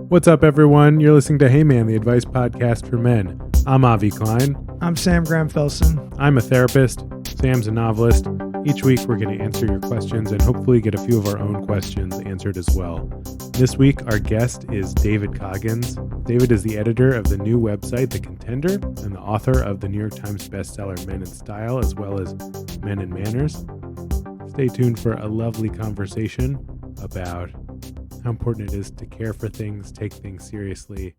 What's up, everyone? You're listening to Hey Man, the advice podcast for men. I'm Avi Klein. I'm Sam Graham-Felsen. I'm a therapist. Sam's a novelist. Each week, we're going to answer your questions and hopefully get a few of our own questions answered as well. This week, our guest is David Coggins. David is the editor of the new website, The Contender, and the author of the New York Times bestseller Men in Style, as well as Men in Manners. Stay tuned for a lovely conversation about how important it is to care for things, take things seriously,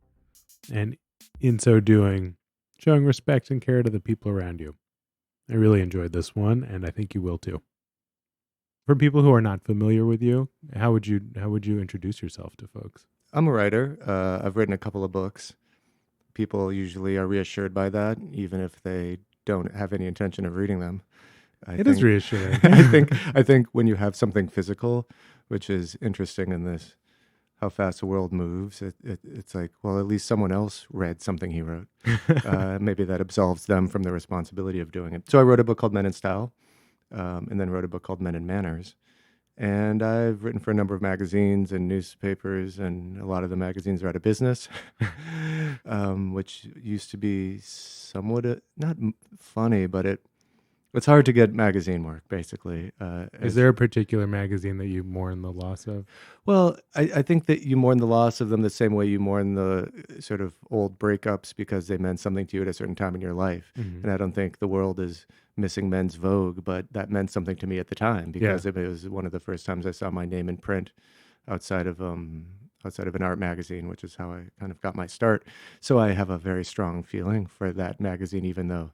and in so doing, showing respect and care to the people around you. I really enjoyed this one, and I think you will too. For people who are not familiar with you, how would you introduce yourself to folks? I'm a writer. I've written a couple of books. People usually are reassured by that, even if they don't have any intention of reading them. It is reassuring. I think when you have something physical, which is interesting in this, how fast the world moves, it's like, well, at least someone else read something he wrote. Maybe that absolves them from the responsibility of doing it. So I wrote a book called Men in Style, and then wrote a book called Men in Manners. And I've written for a number of magazines and newspapers, and a lot of the magazines are out of business, which used to be somewhat, not funny, but it's hard to get magazine work, basically. Is there a particular magazine that you mourn the loss of? Well, I think that you mourn the loss of them the same way you mourn the sort of old breakups because they meant something to you at a certain time in your life. Mm-hmm. And I don't think the world is missing Men's Vogue, but that meant something to me at the time because it was one of the first times I saw my name in print outside of an art magazine, which is how I kind of got my start. So I have a very strong feeling for that magazine, even though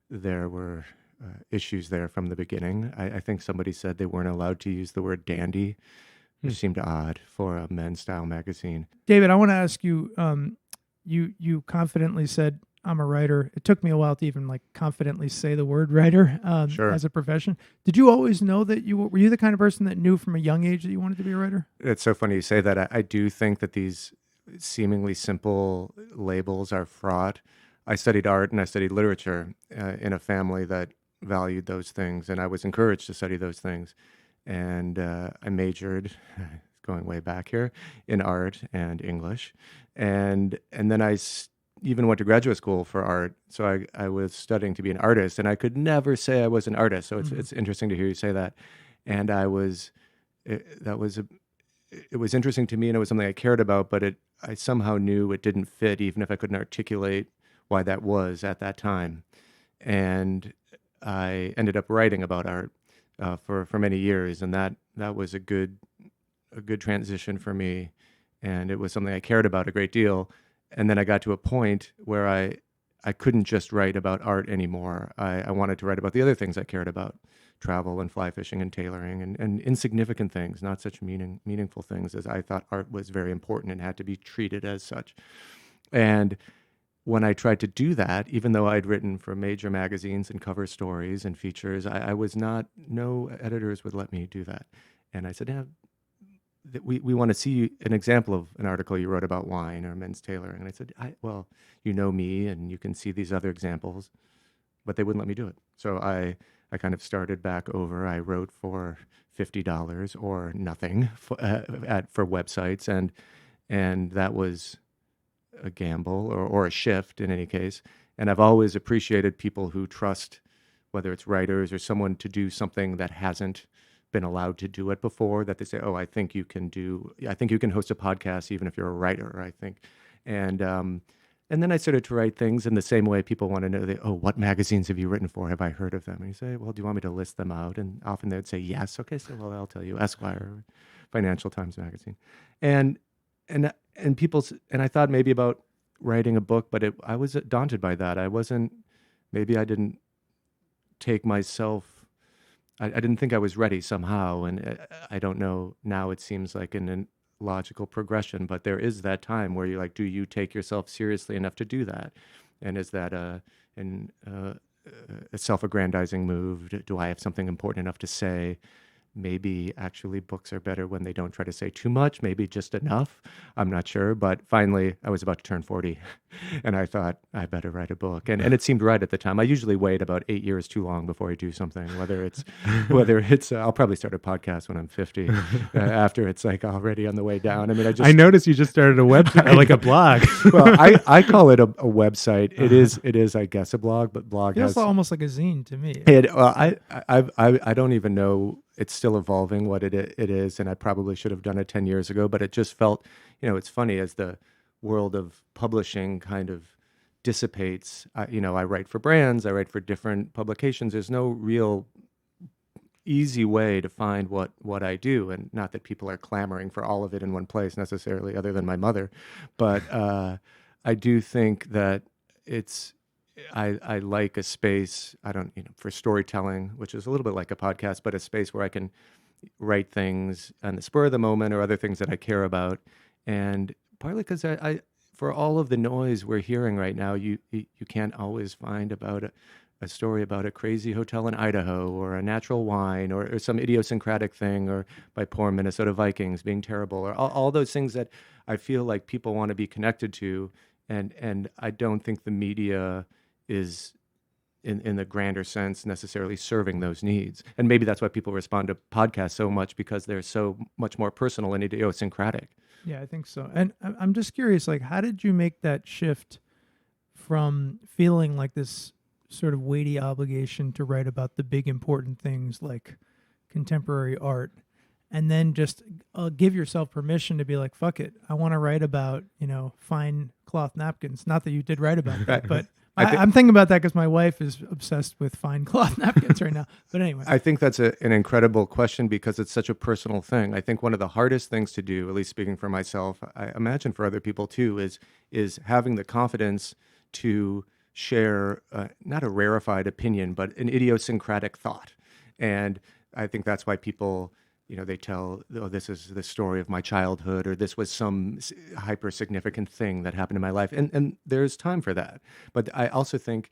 there were issues there from the beginning. I think somebody said they weren't allowed to use the word dandy, which seemed odd for a men's style magazine. David, I want to ask you, you confidently said, I'm a writer. It took me a while to even confidently say the word writer Sure. as a word. Did you always know that were you the kind of person that knew from a young age that you wanted to be a writer? It's so funny you say that. I do think that these seemingly simple labels are fraught. I studied art and I studied literature in a family that valued those things, and I was encouraged to study those things. And I majored, going way back here, in art and English. And then I even went to graduate school for art. So I was studying to be an artist, and I could never say I was an artist. So it's interesting to hear you say that. And it was interesting to me, and it was something I cared about, but I somehow knew it didn't fit, even if I couldn't articulate why that was at that time. And I ended up writing about art for many years, and that was a good transition for me, and it was something I cared about a great deal. And then I got to a point where I couldn't just write about art anymore. I wanted to write about the other things I cared about: travel and fly fishing and tailoring and insignificant things, not such meaningful things, as I thought art was very important and had to be treated as such. And when I tried to do that, even though I'd written for major magazines and cover stories and features, no editors would let me do that. And I said, yeah, we want to see an example of an article you wrote about wine or men's tailoring. And I said, well, you know me and you can see these other examples, but they wouldn't let me do it. So I kind of started back over. I wrote for $50 or nothing for websites. And that was a gamble or a shift in any case. And I've always appreciated people who trust, whether it's writers or someone, to do something that hasn't been allowed to do it before, that they say, oh, I think you can host a podcast even if you're a writer, I think. And then I started to write things in the same way people want to know, what magazines have you written for? Have I heard of them? And you say, well, do you want me to list them out? And often they'd say, yes. Okay, so well, I'll tell you, Esquire, Financial Times Magazine. And I thought maybe about writing a book, but I was daunted by that. Maybe I didn't take myself, I didn't think I was ready somehow. And I don't know, now it seems like a logical progression, but there is that time where you're like, do you take yourself seriously enough to do that? And is that a self-aggrandizing move? Do I have something important enough to say? maybe actually books are better when they don't try to say too much, maybe just enough. I'm not sure. But finally, I was about to turn 40 and I thought I better write a book. And it seemed right at the time. I usually wait about 8 years too long before I do something, whether it's, I'll probably start a podcast when I'm 50 after it's like already on the way down. I mean, I noticed you just started a website, like a blog. Well, I call it a website. It is, I guess, a blog, but blog Feels has almost like a zine to me. I don't even know. It's still evolving what it is, and I probably should have done it 10 years ago, but it just felt, it's funny as the world of publishing kind of dissipates. I write for brands, I write for different publications. There's no real easy way to find what I do, and not that people are clamoring for all of it in one place necessarily, other than my mother, but I do think that I like a space, for storytelling, which is a little bit like a podcast, but a space where I can write things on the spur of the moment or other things that I care about. And partly because I for all of the noise we're hearing right now, you can't always find about a story about a crazy hotel in Idaho or a natural wine or some idiosyncratic thing or by poor Minnesota Vikings being terrible or all those things that I feel like people want to be connected to. And I don't think the media is in the grander sense necessarily serving those needs. And maybe that's why people respond to podcasts so much, because they're so much more personal and idiosyncratic. Yeah, I think so. And I'm just curious, like, how did you make that shift from feeling like this sort of weighty obligation to write about the big important things like contemporary art, and then just give yourself permission to be like, fuck it, I want to write about, fine cloth napkins. Not that you did write about that, but I'm thinking about that because my wife is obsessed with fine cloth napkins right now. But anyway. I think that's an incredible question because it's such a personal thing. I think one of the hardest things to do, at least speaking for myself, I imagine for other people too, is having the confidence to share not a rarefied opinion, but an idiosyncratic thought. And I think that's why people, they tell, oh, this is the story of my childhood, or this was some hyper significant thing that happened in my life. And there's time for that. But I also think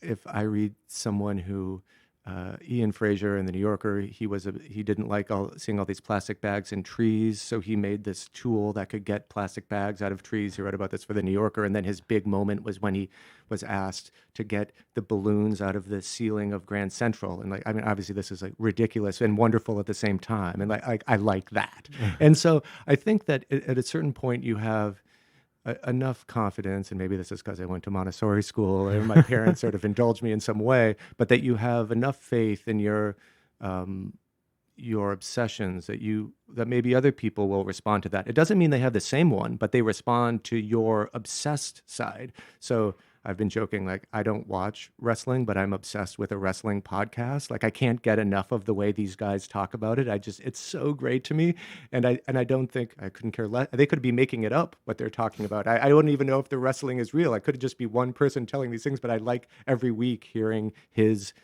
if I read someone who, Ian Fraser in The New Yorker, he didn't like seeing all these plastic bags in trees, so he made this tool that could get plastic bags out of trees. He wrote about this for The New Yorker, and then his big moment was when he was asked to get the balloons out of the ceiling of Grand Central. And obviously this is like ridiculous and wonderful at the same time, and I like that. And so I think that at a certain point you have enough confidence, and maybe this is because I went to Montessori school and my parents sort of indulged me in some way, but that you have enough faith in your obsessions that maybe other people will respond to that. It doesn't mean they have the same one, but they respond to your obsessed side. So I've been joking, like, I don't watch wrestling, but I'm obsessed with a wrestling podcast. Like, I can't get enough of the way these guys talk about it. It's so great to me. And I don't think, I couldn't care less. They could be making it up, what they're talking about. I don't even know if the wrestling is real. It could just be one person telling these things, but I like every week hearing his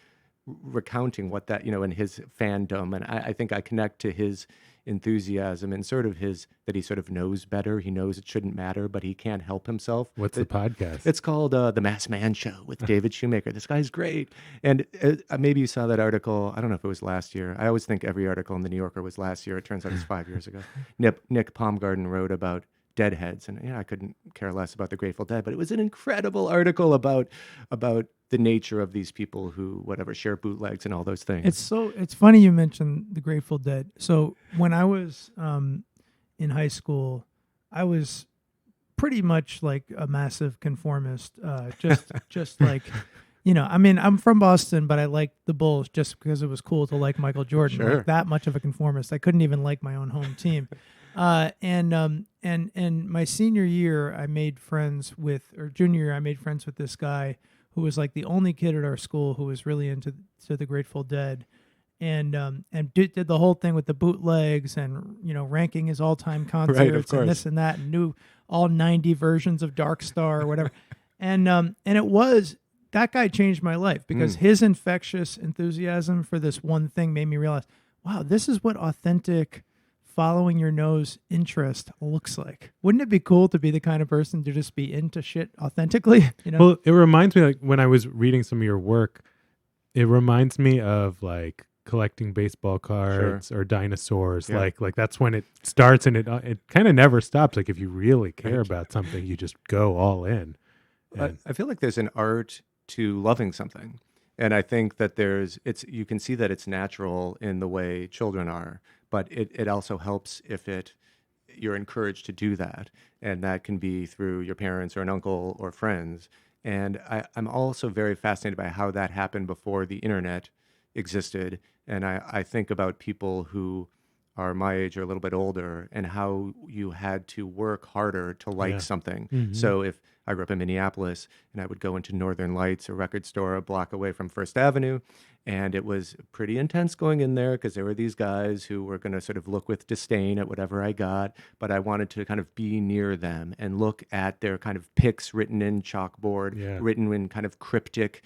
recounting what that, and his fandom. And I think I connect to his enthusiasm and sort of that he sort of knows better. He knows it shouldn't matter, but he can't help himself. What's the podcast? It's called The Masked Man Show with David Shoemaker. This guy's great. And maybe you saw that article. I don't know if it was last year. I always think every article in The New Yorker was last year. It turns out it's 5 years ago. Nick Palmgarden wrote about Deadheads, and I couldn't care less about the Grateful Dead, but it was an incredible article about the nature of these people who share bootlegs and all those things. It's funny you mentioned the Grateful Dead. So when I was in high school, I was pretty much like a massive conformist. Just like, I'm from Boston, but I liked the Bulls just because it was cool to like Michael Jordan. Sure. Like that much of a conformist. I couldn't even like my own home team. And my senior year, junior year, I made friends with this guy who was like the only kid at our school who was really into the Grateful Dead, and did the whole thing with the bootlegs and ranking his all-time concerts and this and that, and knew all 90 versions of Dark Star or whatever, and it was that guy changed my life because his infectious enthusiasm for this one thing made me realize, wow, this is what authentic following your nose interest looks like. Wouldn't it be cool to be the kind of person to just be into shit authentically? Well, it reminds me, like, when I was reading some of your work, it reminds me of like collecting baseball cards or dinosaurs. Yeah. Like that's when it starts, and it kind of never stops. Like if you really care Right. about something, you just go all in. And I feel like there's an art to loving something. And I think that you can see that it's natural in the way children are, but it also helps if you're encouraged to do that. And that can be through your parents or an uncle or friends. And I'm also very fascinated by how that happened before the internet existed. And I think about people who are my age or a little bit older and how you had to work harder to like Yeah. something. Mhm. So if I grew up in Minneapolis and I would go into Northern Lights, a record store a block away from First Avenue, and it was pretty intense going in there because there were these guys who were going to sort of look with disdain at whatever I got, but I wanted to kind of be near them and look at their kind of picks written in chalkboard, Yeah. written in kind of cryptic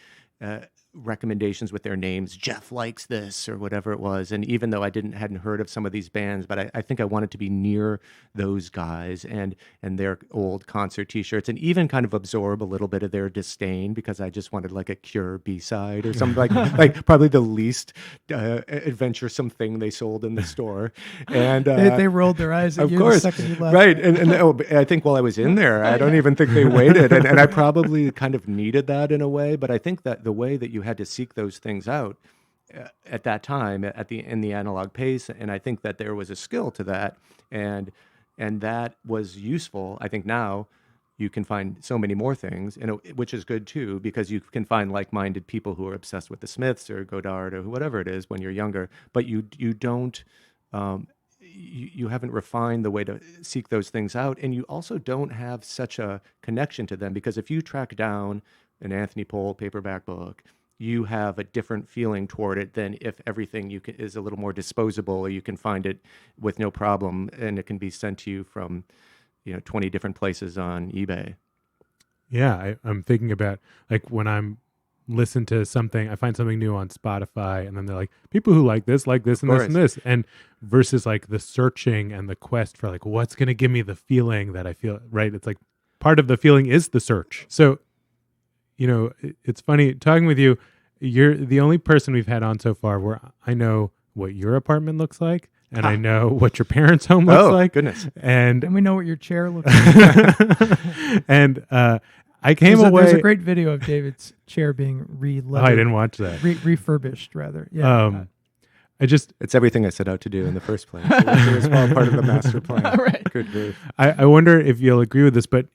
recommendations with their names. Jeff likes this or whatever it was. And even though I hadn't heard of some of these bands, but I think I wanted to be near those guys and their old concert T-shirts, and even kind of absorb a little bit of their disdain because I just wanted like a Cure B-side or something like probably the least adventuresome thing they sold in the store. And They rolled their eyes at of you course, the second you left. right. And I think while I was in there, I don't even think they waited. And I probably kind of needed that in a way. But I think that the way that you had to seek those things out at that time, in the analog pace, and I think that there was a skill to that, and that was useful. I think now you can find so many more things, which is good too, because you can find like-minded people who are obsessed with the Smiths or Godard or whatever it is when you're younger. But you don't. You haven't refined the way to seek those things out, and you also don't have such a connection to them, because if you track down an Anthony Pohl paperback book, you have a different feeling toward it than if everything is a little more disposable, or you can find it with no problem and it can be sent to you from 20 different places on eBay. yeah, I'm thinking about like when I'm listen to something, I find something new on Spotify, and then they're like, people who like this, and this, and this, and versus like the searching and the quest for like what's going to give me the feeling that I feel, right? It's like part of the feeling is the search. So, it's funny talking with you. You're the only person we've had on so far where I know what your apartment looks like, and I know what your parents' home looks like. Goodness. And we know what your chair looks like. And I came away. There's a great video of David's chair being I didn't watch that. Refurbished, rather. Yeah. It's everything I set out to do in the first place. It was all part of the master plan. Right. Good grief. I wonder if you'll agree with this, but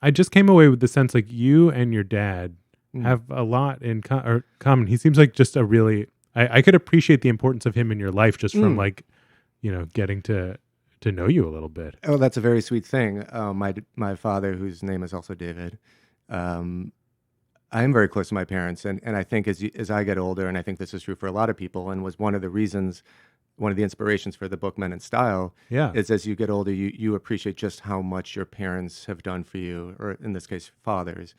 I just came away with the sense like you and your dad have a lot in common. He seems like just a really, I could appreciate the importance of him in your life just from like, getting to know you a little bit. Oh, that's a very sweet thing. My father, whose name is also David, I am very close to my parents, and I think as I get older, and I think this is true for a lot of people, and was one of the inspirations for the book Men in Style, is as you get older, you appreciate just how much your parents have done for you, or in this case, fathers.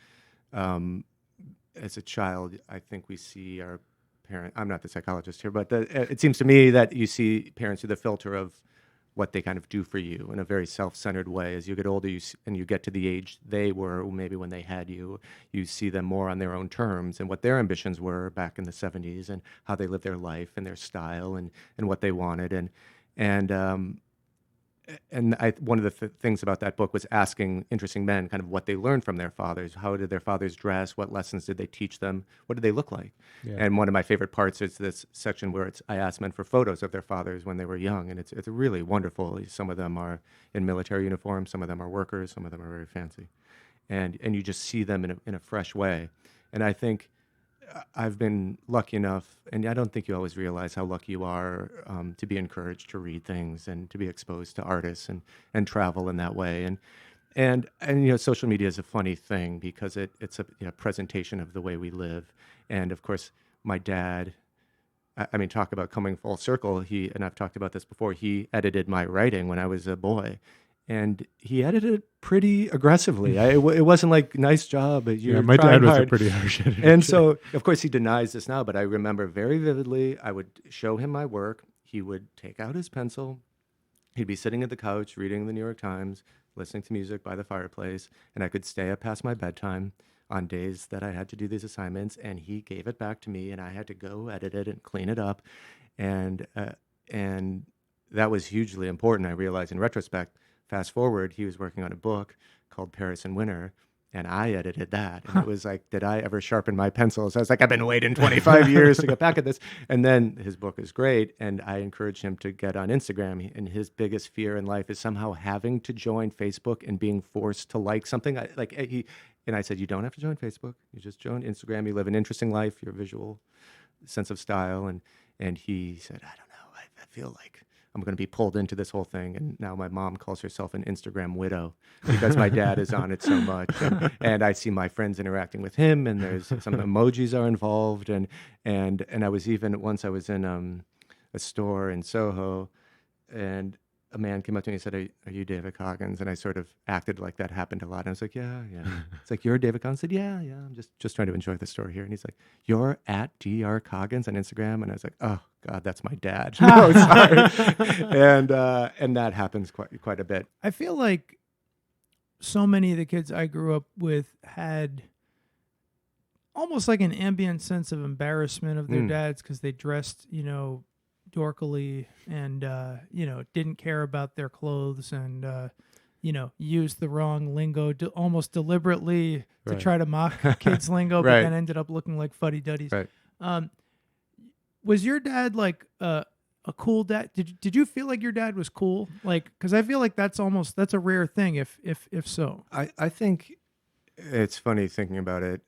As a child, I think we see our parent. I'm not the psychologist here, but it seems to me that you see parents through the filter of what they kind of do for you in a very self-centered way. As you get older, and you get to the age they were, maybe when they had you, you see them more on their own terms and what their ambitions were back in the 70s and how they lived their life and their style and what they wanted. And one of the things about that book was asking interesting men kind of what they learned from their fathers. How did their fathers dress? What lessons did they teach them? What did they look like? Yeah. And one of my favorite parts is this section where I asked men for photos of their fathers when they were young. And it's really wonderful. Some of them are in military uniform. Some of them are workers. Some of them are very fancy. And you just see them in a fresh way. And I think I've been lucky enough, and I don't think you always realize how lucky you are to be encouraged to read things and to be exposed to artists and travel in that way. And social media is a funny thing because it's a presentation of the way we live. And of course, my dad, I mean, talk about coming full circle. And I've talked about this before, he edited my writing when I was a boy. And he edited it pretty aggressively. It wasn't like, nice job. My dad was a pretty harsh editor. And so, of course, he denies this now, but I remember very vividly, I would show him my work. He would take out his pencil. He'd be sitting at the couch reading the New York Times, listening to music by the fireplace, and I could stay up past my bedtime. on days that I had to do these assignments, and he gave it back to me, and I had to go edit it and clean it up, and and that was hugely important. I realized in retrospect. Fast forward, he was working on a book called Paris in Winter, and I edited that. And it was like, did I ever sharpen my pencils? I was like, I've been waiting 25 years to get back at this. And then his book is great, and I encouraged him to get on Instagram. And his biggest fear in life is somehow having to join Facebook and being forced to like something. And I said, you don't have to join Facebook. You just join Instagram. You live an interesting life, your visual sense of style. And he said, I don't know. I feel like I'm going to be pulled into this whole thing. And now my mom calls herself an Instagram widow because my dad is on it so much. And I see my friends interacting with him, and there's some emojis are involved. And I was once I was in a store in Soho, and a man came up to me and said, are you David Coggins? And I sort of acted like that happened a lot. And I was like, yeah. It's like, you're David Coggins? I said, yeah. I'm just trying to enjoy the store here. And he's like, you're at Dr. Coggins on Instagram? And I was like, oh, God, that's my dad. No, sorry. And that happens quite a bit. I feel like so many of the kids I grew up with had almost like an ambient sense of embarrassment of their dads because they dressed, dorkily and didn't care about their clothes and used the wrong lingo almost deliberately to try to mock kids' lingo, but then ended up looking like fuddy-duddies. Right. Was your dad like a cool dad? Did you feel like your dad was cool? Like, because I feel like that's a rare thing if so. I think it's funny thinking about it.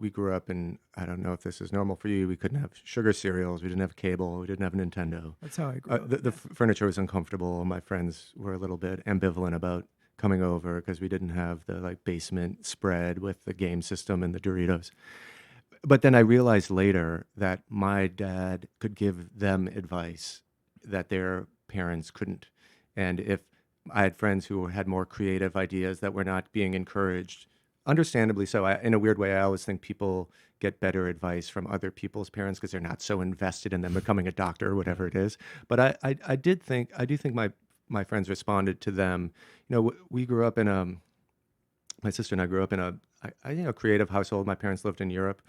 We grew up in, I don't know if this is normal for you, we couldn't have sugar cereals, we didn't have cable, we didn't have a Nintendo. That's how I grew up. The furniture was uncomfortable. My friends were a little bit ambivalent about coming over because we didn't have the basement spread with the game system and the Doritos. But then I realized later that my dad could give them advice that their parents couldn't. And if I had friends who had more creative ideas that were not being encouraged, understandably so. In a weird way, I always think people get better advice from other people's parents because they're not so invested in them becoming a doctor or whatever it is. But I do think my friends responded to them. We grew up in my sister and I grew up in a creative household. My parents lived in Europe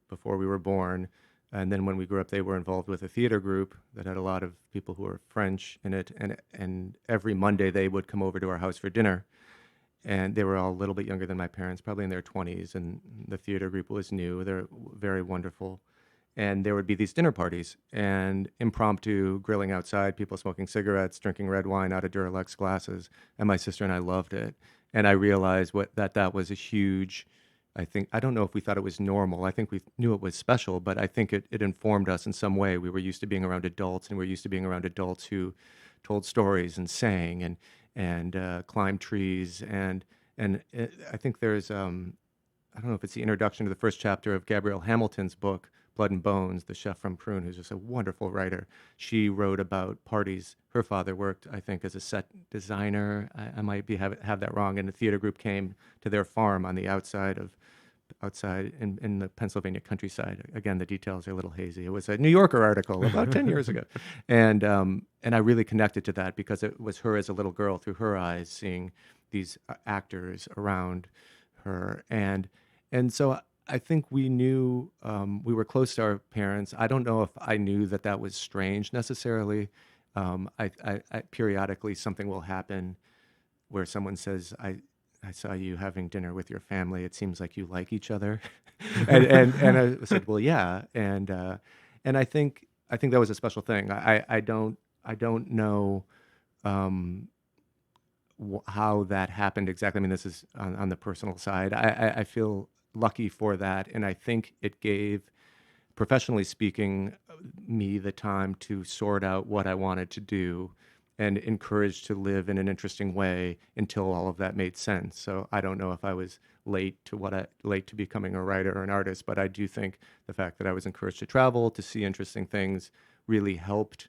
before we were born. And then when we grew up, they were involved with a theater group that had a lot of people who were French in it. And every Monday they would come over to our house for dinner. And they were all a little bit younger than my parents, probably in their 20s. And the theater group was new. They're very wonderful. And there would be these dinner parties and impromptu grilling outside, people smoking cigarettes, drinking red wine out of Duralex glasses. And my sister and I loved it. And I realized that was a huge, I don't know if we thought it was normal. I think we knew it was special, but I think it informed us in some way. We were used to being around adults, and we're used to being around adults who told stories and sang and climbed trees. And I think there's, I don't know if it's the introduction to the first chapter of Gabrielle Hamilton's book, Blood and Bones, the chef from Prune, who's just a wonderful writer. She wrote about parties. Her father worked, I think, as a set designer. I might have that wrong. And the theater group came to their farm on the outside in the Pennsylvania countryside. Again, the details are a little hazy. It was a New Yorker article about 10 years ago. And I really connected to that because it was her as a little girl through her eyes seeing these actors around her. And so I think we knew we were close to our parents. I don't know if I knew that was strange necessarily. I periodically something will happen where someone says, I saw you having dinner with your family. It seems like you like each other. and I said, well, yeah. And I think that was a special thing. I don't know how that happened exactly. I mean, this is on the personal side. I feel lucky for that. And I think it gave, professionally speaking, me the time to sort out what I wanted to do and encouraged to live in an interesting way until all of that made sense. So I don't know if I was late to becoming a writer or an artist, but I do think the fact that I was encouraged to travel, to see interesting things, really helped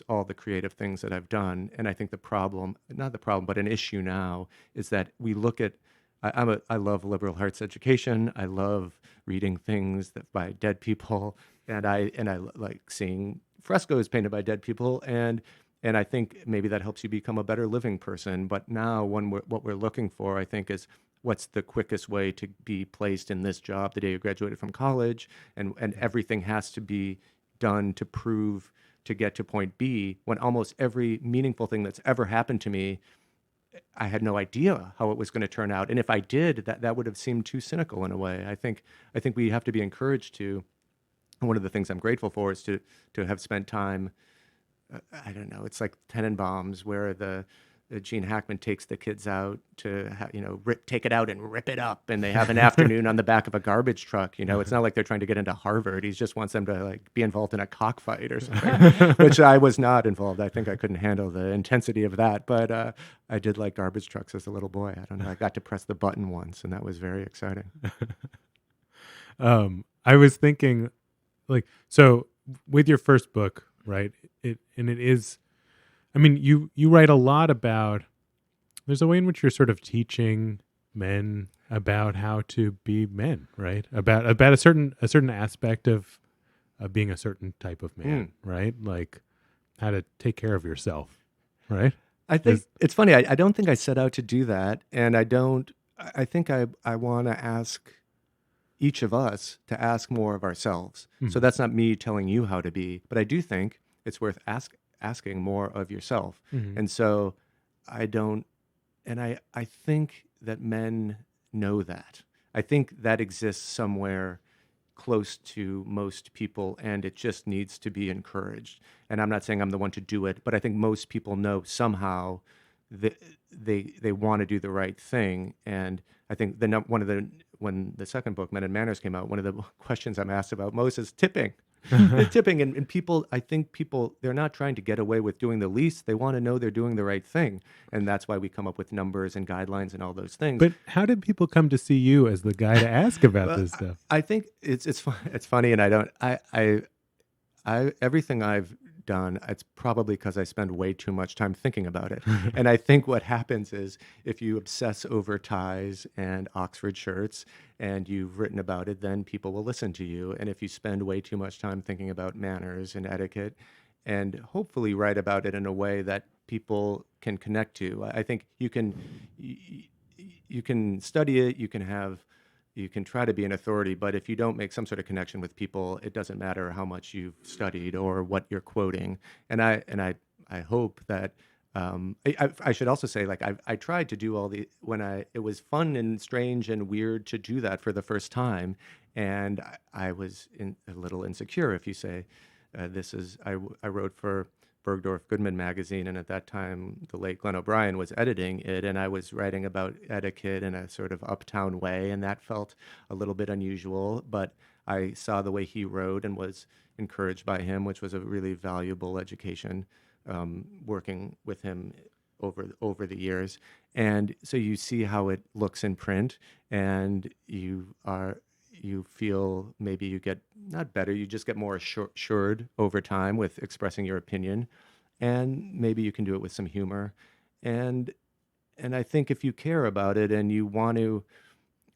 all the creative things that I've done. And I think not the problem, but an issue now is that we look at, I love liberal arts education. I love reading things by dead people, and I like seeing frescoes painted by dead people. And And I think maybe that helps you become a better living person. But now what we're looking for, I think, is what's the quickest way to be placed in this job the day you graduated from college, and everything has to be done to prove to get to point B, when almost every meaningful thing that's ever happened to me, I had no idea how it was going to turn out. And if I did, that would have seemed too cynical in a way. I think we have to be encouraged to, and one of the things I'm grateful for is to have spent time, I don't know, it's like Tenenbaums, where the Gene Hackman takes the kids out to take it out and rip it up, and they have an afternoon on the back of a garbage truck. It's not like they're trying to get into Harvard. He just wants them to like be involved in a cockfight or something, which I was not involved. I think I couldn't handle the intensity of that, but I did like garbage trucks as a little boy. I don't know. I got to press the button once, and that was very exciting. I was thinking, like, so with your first book, right? It is. I mean, you write a lot about, there's a way in which you're sort of teaching men about how to be men, right? About a certain aspect of being a certain type of man, right? Like how to take care of yourself, right? I think it's funny. I don't think I set out to do that. And I think I want to ask each of us to ask more of ourselves. Mm-hmm. So that's not me telling you how to be, but I do think it's worth asking more of yourself. Mm-hmm. And so I think that men know that. I think that exists somewhere close to most people, and it just needs to be encouraged. And I'm not saying I'm the one to do it, but I think most people know somehow that they want to do the right thing. And I think when the second book, Men and Manners, came out, one of the questions I'm asked about most is tipping. Tipping, and people, I think people, they're not trying to get away with doing the least. They want to know they're doing the right thing, and that's why we come up with numbers and guidelines and all those things. But how did people come to see you as the guy to ask about this stuff? I think it's funny, and I everything I've done, it's probably because I spend way too much time thinking about it. And I think what happens is if you obsess over ties and Oxford shirts and you've written about it, then people will listen to you. And if you spend way too much time thinking about manners and etiquette and hopefully write about it in a way that people can connect to, I think you can study it, you can try to be an authority, but if you don't make some sort of connection with people, it doesn't matter how much you've studied or what you're quoting. And I hope that I should also say, like, I tried to do it was fun and strange and weird to do that for the first time, and I was a little insecure. If you say I wrote for Bergdorf Goodman magazine, and at that time the late Glenn O'Brien was editing it, and I was writing about etiquette in a sort of uptown way, and that felt a little bit unusual, but I saw the way he wrote and was encouraged by him, which was a really valuable education, working with him over the years. And so you see how it looks in print, and you feel maybe you get not better, you just get more assured over time with expressing your opinion, and maybe you can do it with some humor. And I think if you care about it and you want to,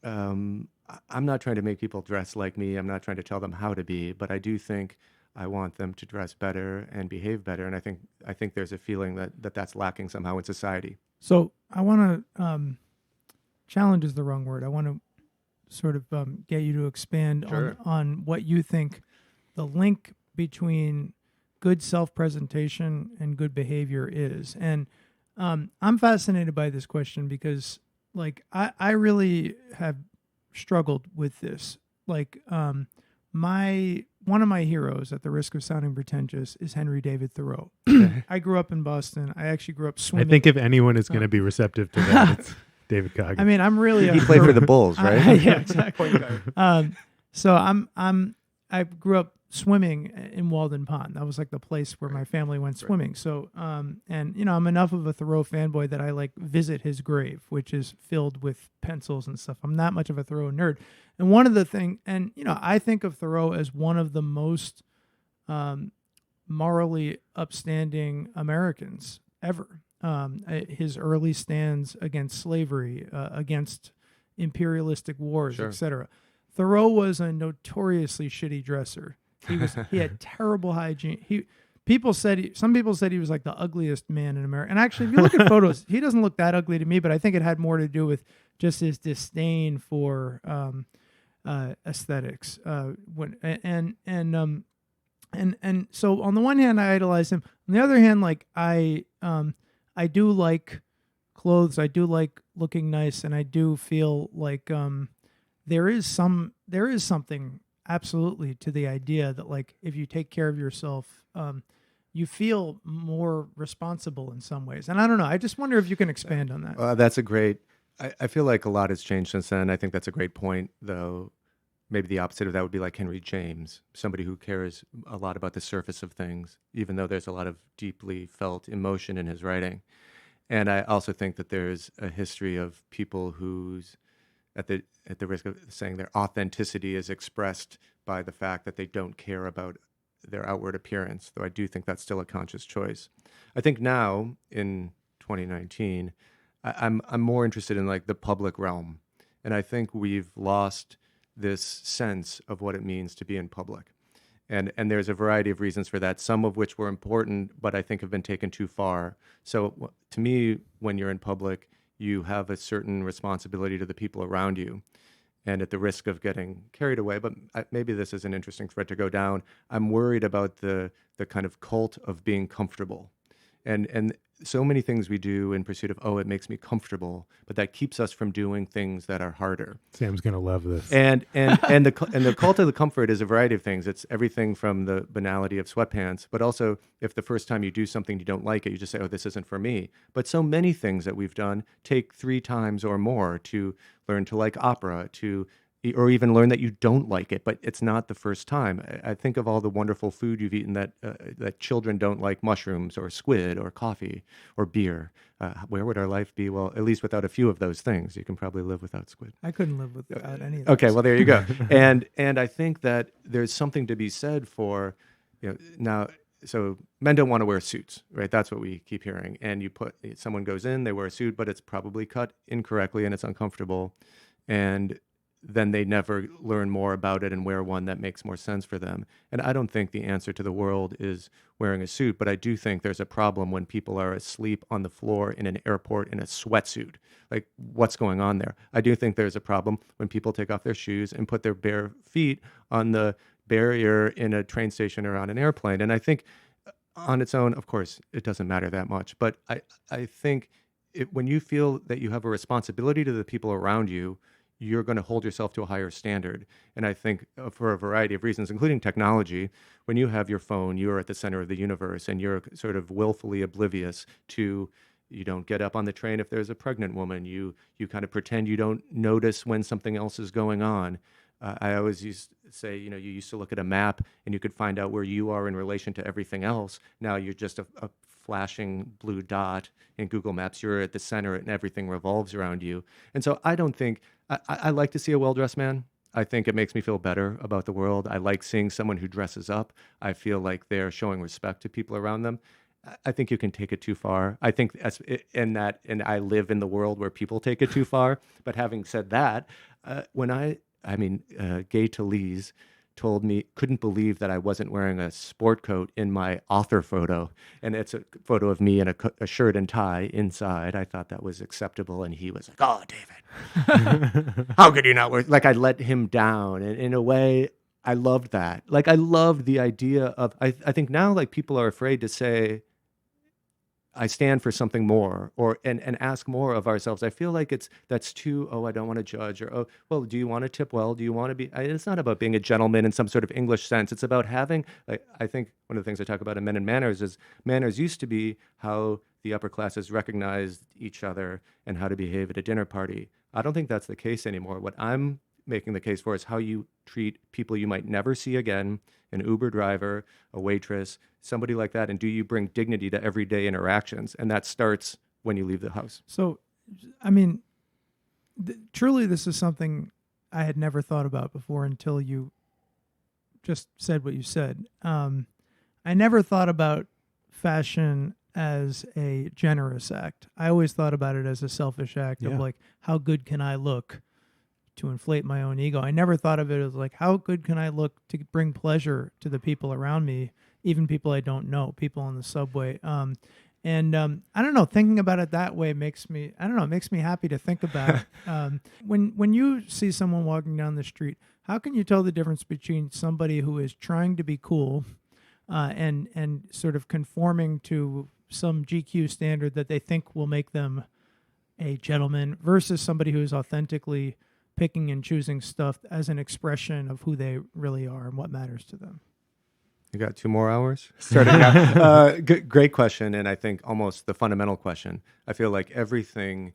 I'm not trying to make people dress like me. I'm not trying to tell them how to be, but I do think I want them to dress better and behave better. And I think there's a feeling that's lacking somehow in society. So I want to challenge is the wrong word. I want to sort of get you to expand Sure. on what you think the link between good self-presentation and good behavior is. And I'm fascinated by this question because, like, I really have struggled with this. Like, one of my heroes, at the risk of sounding pretentious, is Henry David Thoreau. I grew up in Boston. I actually grew up swimming. I think if anyone is going to be receptive to that, it's David Coggins. I mean, I'm really He played for the Bulls, right? yeah, exactly. So I grew up swimming in Walden Pond. That was like the place where my family went swimming. So and I'm enough of a Thoreau fanboy that I like visit his grave, which is filled with pencils and stuff. I'm not much of a Thoreau nerd. And one of the things, and I think of Thoreau as one of the most morally upstanding Americans ever. His early stands against slavery, against imperialistic wars, Sure. etc. Thoreau was a notoriously shitty dresser. He had terrible hygiene. some people said he was like the ugliest man in America. And actually, if you look at photos, he doesn't look that ugly to me. But I think it had more to do with just his disdain for aesthetics. And so on the one hand, I idolize him. On the other hand, like I do like clothes. I do like looking nice, and I do feel like there is something absolutely to the idea that like if you take care of yourself, you feel more responsible in some ways. And I don't know. I just wonder if you can expand on that. That's a great. I feel like a lot has changed since then. I think that's a great point, though. Maybe the opposite of that would be like Henry James, somebody who cares a lot about the surface of things, even though there's a lot of deeply felt emotion in his writing. And I also think that there's a history of people whose, at the risk of saying their authenticity is expressed by the fact that they don't care about their outward appearance, though I do think that's still a conscious choice. I think now, in 2019, I'm more interested in like the public realm. And I think we've lost this sense of what it means to be in public. And there's a variety of reasons for that, some of which were important, but I think have been taken too far. So to me, when you're in public, you have a certain responsibility to the people around you. And at the risk of getting carried away, but maybe this is an interesting thread to go down, I'm worried about the kind of cult of being comfortable. And so many things we do in pursuit of, it makes me comfortable, but that keeps us from doing things that are harder. Sam's going to love this. And the cult of the comfort is a variety of things. It's everything from the banality of sweatpants, but also if the first time you do something you don't like it, you just say, this isn't for me. But so many things that we've done take 3 times or more to learn to like opera, or even learn that you don't like it, but it's not the first time. I think of all the wonderful food you've eaten that children don't like: mushrooms or squid or coffee or beer. Where would our life be? Well, at least without a few of those things. You can probably live without squid. I couldn't live without any of those. Okay, well, there you go. And I think that there's something to be said for, now, so men don't want to wear suits, right? That's what we keep hearing. And someone goes in, they wear a suit, but it's probably cut incorrectly and it's uncomfortable. And then they never learn more about it and wear one that makes more sense for them. And I don't think the answer to the world is wearing a suit, but I do think there's a problem when people are asleep on the floor in an airport in a sweatsuit. Like, what's going on there? I do think there's a problem when people take off their shoes and put their bare feet on the barrier in a train station or on an airplane. And I think on its own, of course, it doesn't matter that much. But I think when you feel that you have a responsibility to the people around you, you're going to hold yourself to a higher standard. And I think for a variety of reasons, including technology, when you have your phone, you're at the center of the universe and you're sort of willfully oblivious to, you don't get up on the train if there's a pregnant woman. You kind of pretend you don't notice when something else is going on. I always used to say, you used to look at a map and you could find out where you are in relation to everything else. Now you're just a flashing blue dot in Google Maps. You're at the center and everything revolves around you. And so I don't think, I like to see a well-dressed man. I think it makes me feel better about the world. I like seeing someone who dresses up. I feel like they're showing respect to people around them. I think you can take it too far. I think and I live in the world where people take it too far. But having said that, Gay Talese told me, couldn't believe that I wasn't wearing a sport coat in my author photo. And it's a photo of me in a shirt and tie inside. I thought that was acceptable. And he was like, "Oh, David, how could you not wear?" Like, I let him down. And in a way, I loved that. Like, I loved the idea of, I think now, like, people are afraid to say, I stand for something more, and ask more of ourselves. I feel like that's too, I don't want to judge, or, well, do you want to tip well? Do you want to be, it's not about being a gentleman in some sort of English sense. It's about having, I think one of the things I talk about in Men and Manners is manners used to be how the upper classes recognized each other and how to behave at a dinner party. I don't think that's the case anymore. What I'm making the case for is how you treat people you might never see again, an Uber driver, a waitress, somebody like that, and do you bring dignity to everyday interactions? And that starts when you leave the house. So, I mean, truly this is something I had never thought about before until you just said what you said. I never thought about fashion as a generous act. I always thought about it as a selfish act of like, how good can I look to inflate my own ego? I never thought of it as like, how good can I look to bring pleasure to the people around me even people I don't know, people on the subway. And I don't know, thinking about it that way makes me, I don't know, it makes me happy to think about it. When you see someone walking down the street, how can you tell the difference between somebody who is trying to be cool and sort of conforming to some GQ standard that they think will make them a gentleman versus somebody who is authentically picking and choosing stuff as an expression of who they really are and what matters to them? You got 2 more hours? Starting out. Great question, and I think almost the fundamental question. I feel like everything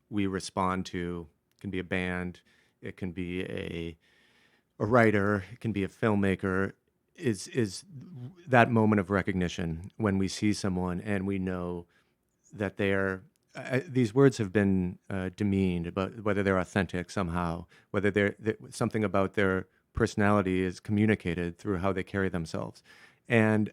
we respond to can be a band, it can be a writer, it can be a filmmaker, is that moment of recognition when we see someone and we know that they are. These words have been demeaned, but whether they're authentic somehow, whether they're something about their personality is communicated through how they carry themselves. And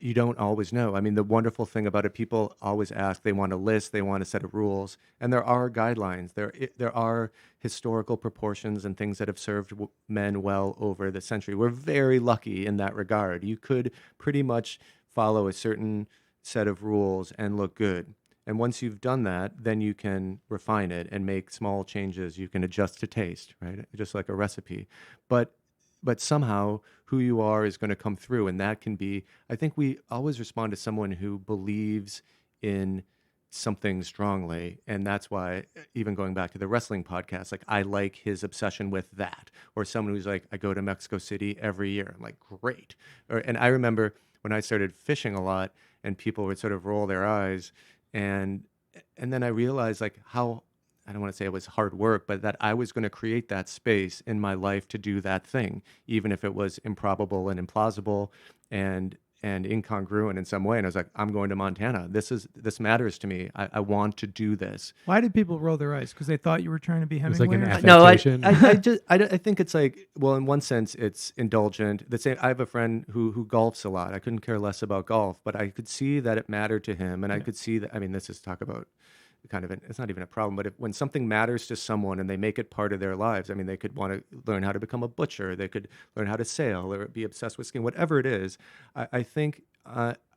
you don't always know. I mean, the wonderful thing about it, people always ask, they want a list, they want a set of rules, and there are guidelines. There are historical proportions and things that have served men well over the century. We're very lucky in that regard. You could pretty much follow a certain set of rules and look good. And once you've done that, then you can refine it and make small changes. You can adjust to taste, right? Just like a recipe. But somehow who you are is going to come through. And that can be, I think we always respond to someone who believes in something strongly. And that's why, even going back to the wrestling podcast, like I like his obsession with that. Or someone who's like, I go to Mexico City every year. I'm like, great. And I remember when I started fishing a lot and people would sort of roll their eyes. And then I realized like how, I don't want to say it was hard work, but that I was going to create that space in my life to do that thing, even if it was improbable and implausible and incongruent in some way. And I was like, I'm going to Montana. This matters to me. I want to do this. Why did people roll their eyes? Because they thought you were trying to be It's Hemingway? like an No, affectation. I think it's like, well, in one sense, it's indulgent. The same. I have a friend who golfs a lot. I couldn't care less about golf, but I could see that it mattered to him, and I could see that. I mean, this is talk about kind of it's not even a problem, but when something matters to someone and they make it part of their lives, I mean, they could want to learn how to become a butcher, they could learn how to sail, or be obsessed with skiing, whatever it is. I think.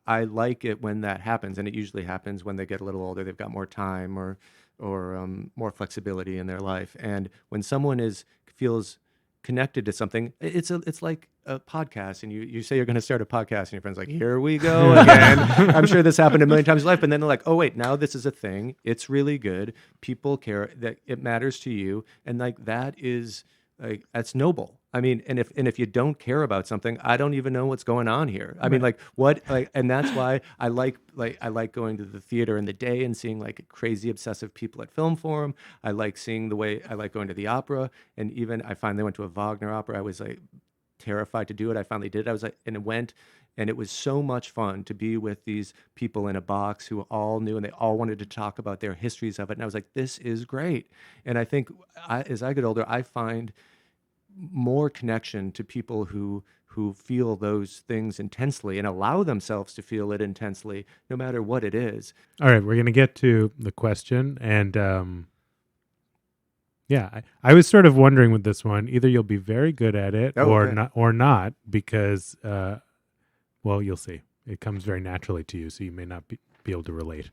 I like it when that happens, and it usually happens when they get a little older. They've got more time or more flexibility in their life. And when someone feels connected to something, it's like a podcast. And you say you're going to start a podcast, and your friend's like, "Here we go again." I'm sure this happened a million times in life. And then they're like, "Oh wait, now this is a thing. It's really good. People care. That it matters to you." And like that is. Like that's noble. I mean, and if you don't care about something, I don't even know what's going on here. I mean, like what, like, and that's why I like going to the theater in the day and seeing like crazy obsessive people at Film Forum. I like seeing the way I like going to the opera, and even I finally went to a Wagner opera. I was like terrified to do it. I finally did. I was like, and it went. And it was so much fun to be with these people in a box who all knew and they all wanted to talk about their histories of it. And I was like, this is great. And I think as I get older, I find more connection to people who feel those things intensely and allow themselves to feel it intensely, no matter what it is. All right, we're going to get to the question. And I was sort of wondering with this one, either you'll be very good at it or not, because, well, you'll see. It comes very naturally to you, so you may not be able to relate.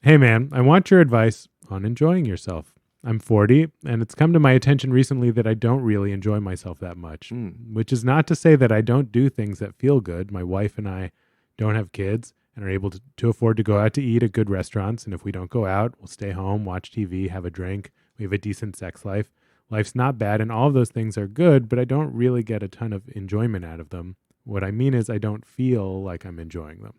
Hey, man, I want your advice on enjoying yourself. I'm 40, and it's come to my attention recently that I don't really enjoy myself that much, which is not to say that I don't do things that feel good. My wife and I don't have kids and are able to afford to go out to eat at good restaurants, and if we don't go out, we'll stay home, watch TV, have a drink. We have a decent sex life. Life's not bad, and all of those things are good, but I don't really get a ton of enjoyment out of them. What I mean is I don't feel like I'm enjoying them.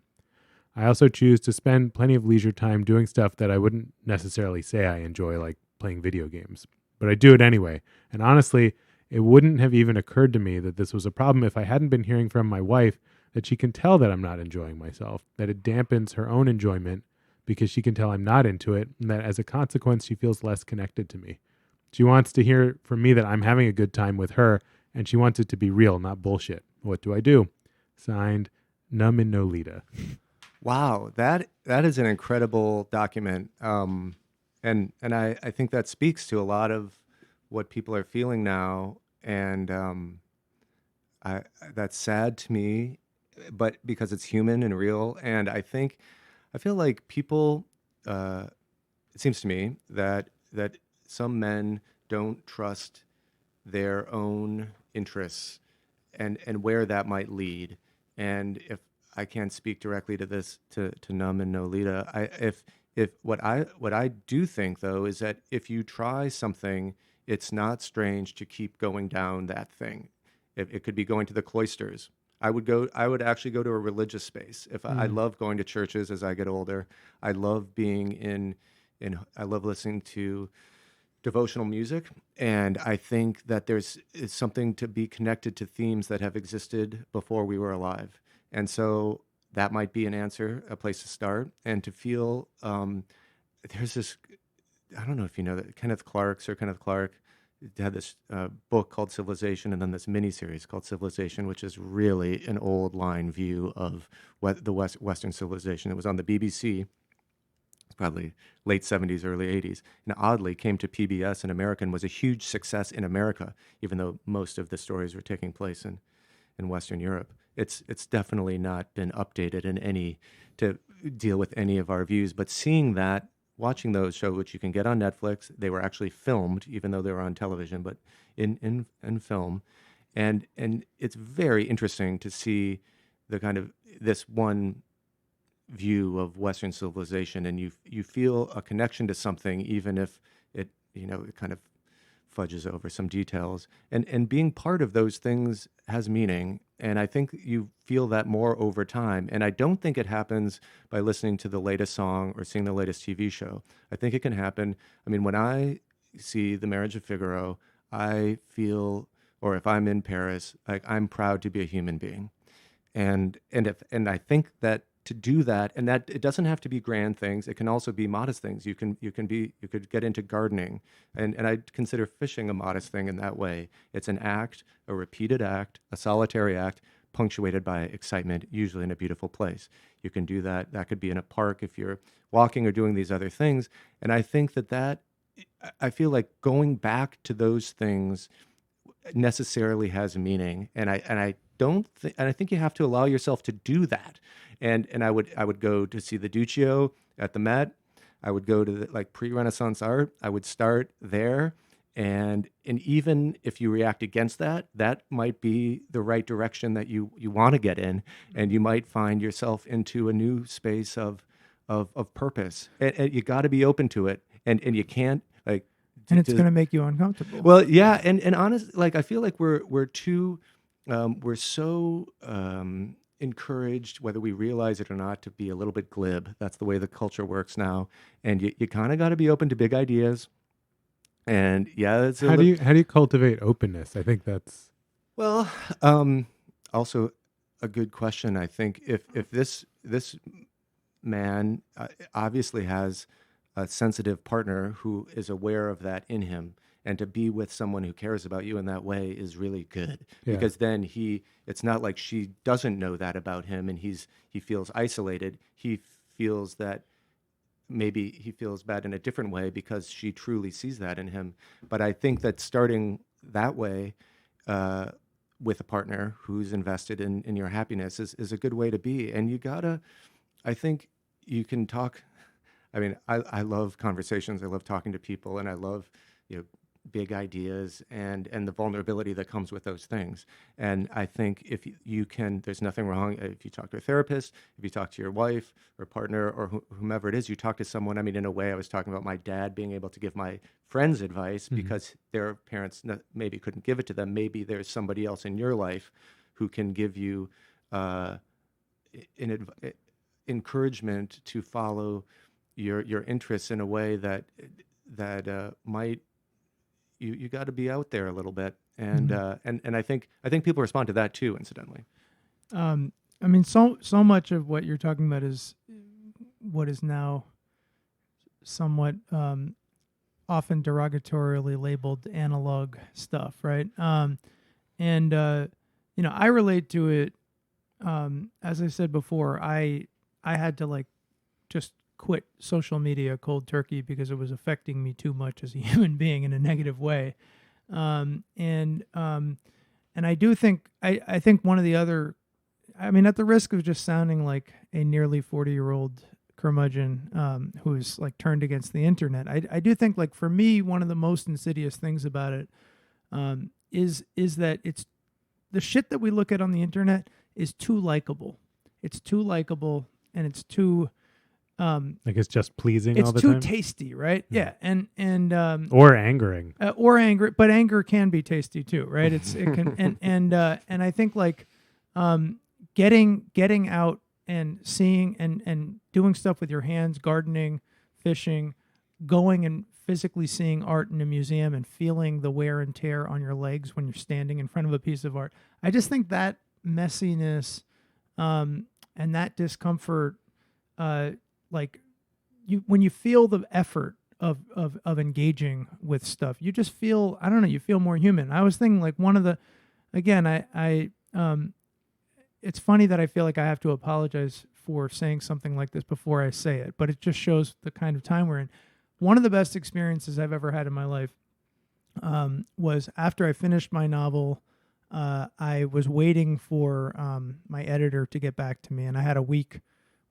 I also choose to spend plenty of leisure time doing stuff that I wouldn't necessarily say I enjoy, like playing video games, but I do it anyway. And honestly, it wouldn't have even occurred to me that this was a problem if I hadn't been hearing from my wife that she can tell that I'm not enjoying myself, that it dampens her own enjoyment because she can tell I'm not into it, and that as a consequence, she feels less connected to me. She wants to hear from me that I'm having a good time with her, and she wants it to be real, not bullshit. What do I do? Signed, Num in Nolita. Wow, that is an incredible document. And I think that speaks to a lot of what people are feeling now, and that's sad to me. but because it's human and real. And I feel like people, it seems to me that some men don't trust their own interests and where that might lead. And if I can't speak directly to this to Num and Nolita, if what I do think though is that if you try something, it's not strange to keep going down that thing. If it could be going to the cloisters. I would actually go to a religious space. If I love going to churches as I get older. I love being in I love listening to devotional music, and I think that is something to be connected to themes that have existed before we were alive. And so that might be an answer, a place to start, and to feel there's this. I don't know if you know that Sir Kenneth Clark had this book called Civilization, and then this miniseries called Civilization, which is really an old line view of Western civilization. It was on the BBC, probably late 70s, early 80s, and oddly came to PBS in America and was a huge success in America, even though most of the stories were taking place in Western Europe. It's definitely not been updated in any to deal with any of our views, but seeing that, watching those shows, which you can get on Netflix, they were actually filmed, even though they were on television, but in film, and it's very interesting to see the kind of this one view of Western civilization, and you feel a connection to something, even if it it kind of fudges over some details, and being part of those things has meaning, and I think you feel that more over time. And I don't think it happens by listening to the latest song or seeing the latest TV show. I think it can happen. I mean, when I see The Marriage of Figaro, I feel, or if I'm in Paris, like I'm proud to be a human being, and I think that to do that, and that it doesn't have to be grand things. It can also be modest things. You could get into gardening, and I consider fishing a modest thing in that way. It's an act, a repeated act, a solitary act, punctuated by excitement, usually in a beautiful place. You can do that. That could be in a park if you're walking or doing these other things. And I think that I feel like going back to those things necessarily has meaning, and I don't think, and I think you have to allow yourself to do that. And I would go to see the Duccio at the Met. I would go to like pre-Renaissance art. I would start there, and even if you react against that, that might be the right direction that you want to get in, and you might find yourself into a new space of purpose. And you got to be open to it, and you can't like. And it's going to make you uncomfortable. Well, yeah, and honestly, like I feel like we're so encouraged, whether we realize it or not, to be a little bit glib. That's the way the culture works now, and you kind of got to be open to big ideas. And yeah, it's how do you cultivate openness? I think that's well, also a good question. I think if this man obviously has a sensitive partner who is aware of that in him, and to be with someone who cares about you in that way is really good. Yeah. Because then it's not like she doesn't know that about him and he feels isolated. He feels that maybe he feels bad in a different way because she truly sees that in him. But I think that starting that way with a partner who's invested in your happiness is a good way to be. And I think you can talk. I mean, I love conversations. I love talking to people, and I love, big ideas and the vulnerability that comes with those things. And I think if you can, there's nothing wrong if you talk to a therapist, if you talk to your wife or partner or whomever it is, you talk to someone. I mean, in a way, I was talking about my dad being able to give my friends advice because their parents maybe couldn't give it to them. Maybe there's somebody else in your life who can give you encouragement to follow your interests in a way that might you got to be out there a little bit, and I think people respond to that too, incidentally. I mean, so much of what you're talking about is what is now somewhat often derogatorily labeled analog stuff, right? I relate to it. As I said before, I had to just quit social media cold turkey because it was affecting me too much as a human being in a negative way. And I do think, I think one of the other, I mean, at the risk of just sounding like a nearly 40-year-old curmudgeon who's like turned against the internet, I do think, like, for me, one of the most insidious things about it is that it's the shit that we look at on the internet is too likable. It's too likable, and it's too like it's just pleasing it's all the too time. tasty, right? Yeah, and Or angering. or angry, but anger can be tasty too, right? It can and I think, like, getting out and seeing and doing stuff with your hands, gardening, fishing, going and physically seeing art in a museum and feeling the wear and tear on your legs when you're standing in front of a piece of art. I just think that messiness and that discomfort, like, when you feel the effort of engaging with stuff, you just feel, I don't know, you feel more human. I was thinking, like, one of the, again, I it's funny that I feel like I have to apologize for saying something like this before I say it, but it just shows the kind of time we're in. One of the best experiences I've ever had in my life was after I finished my novel. I was waiting for my editor to get back to me, and I had a week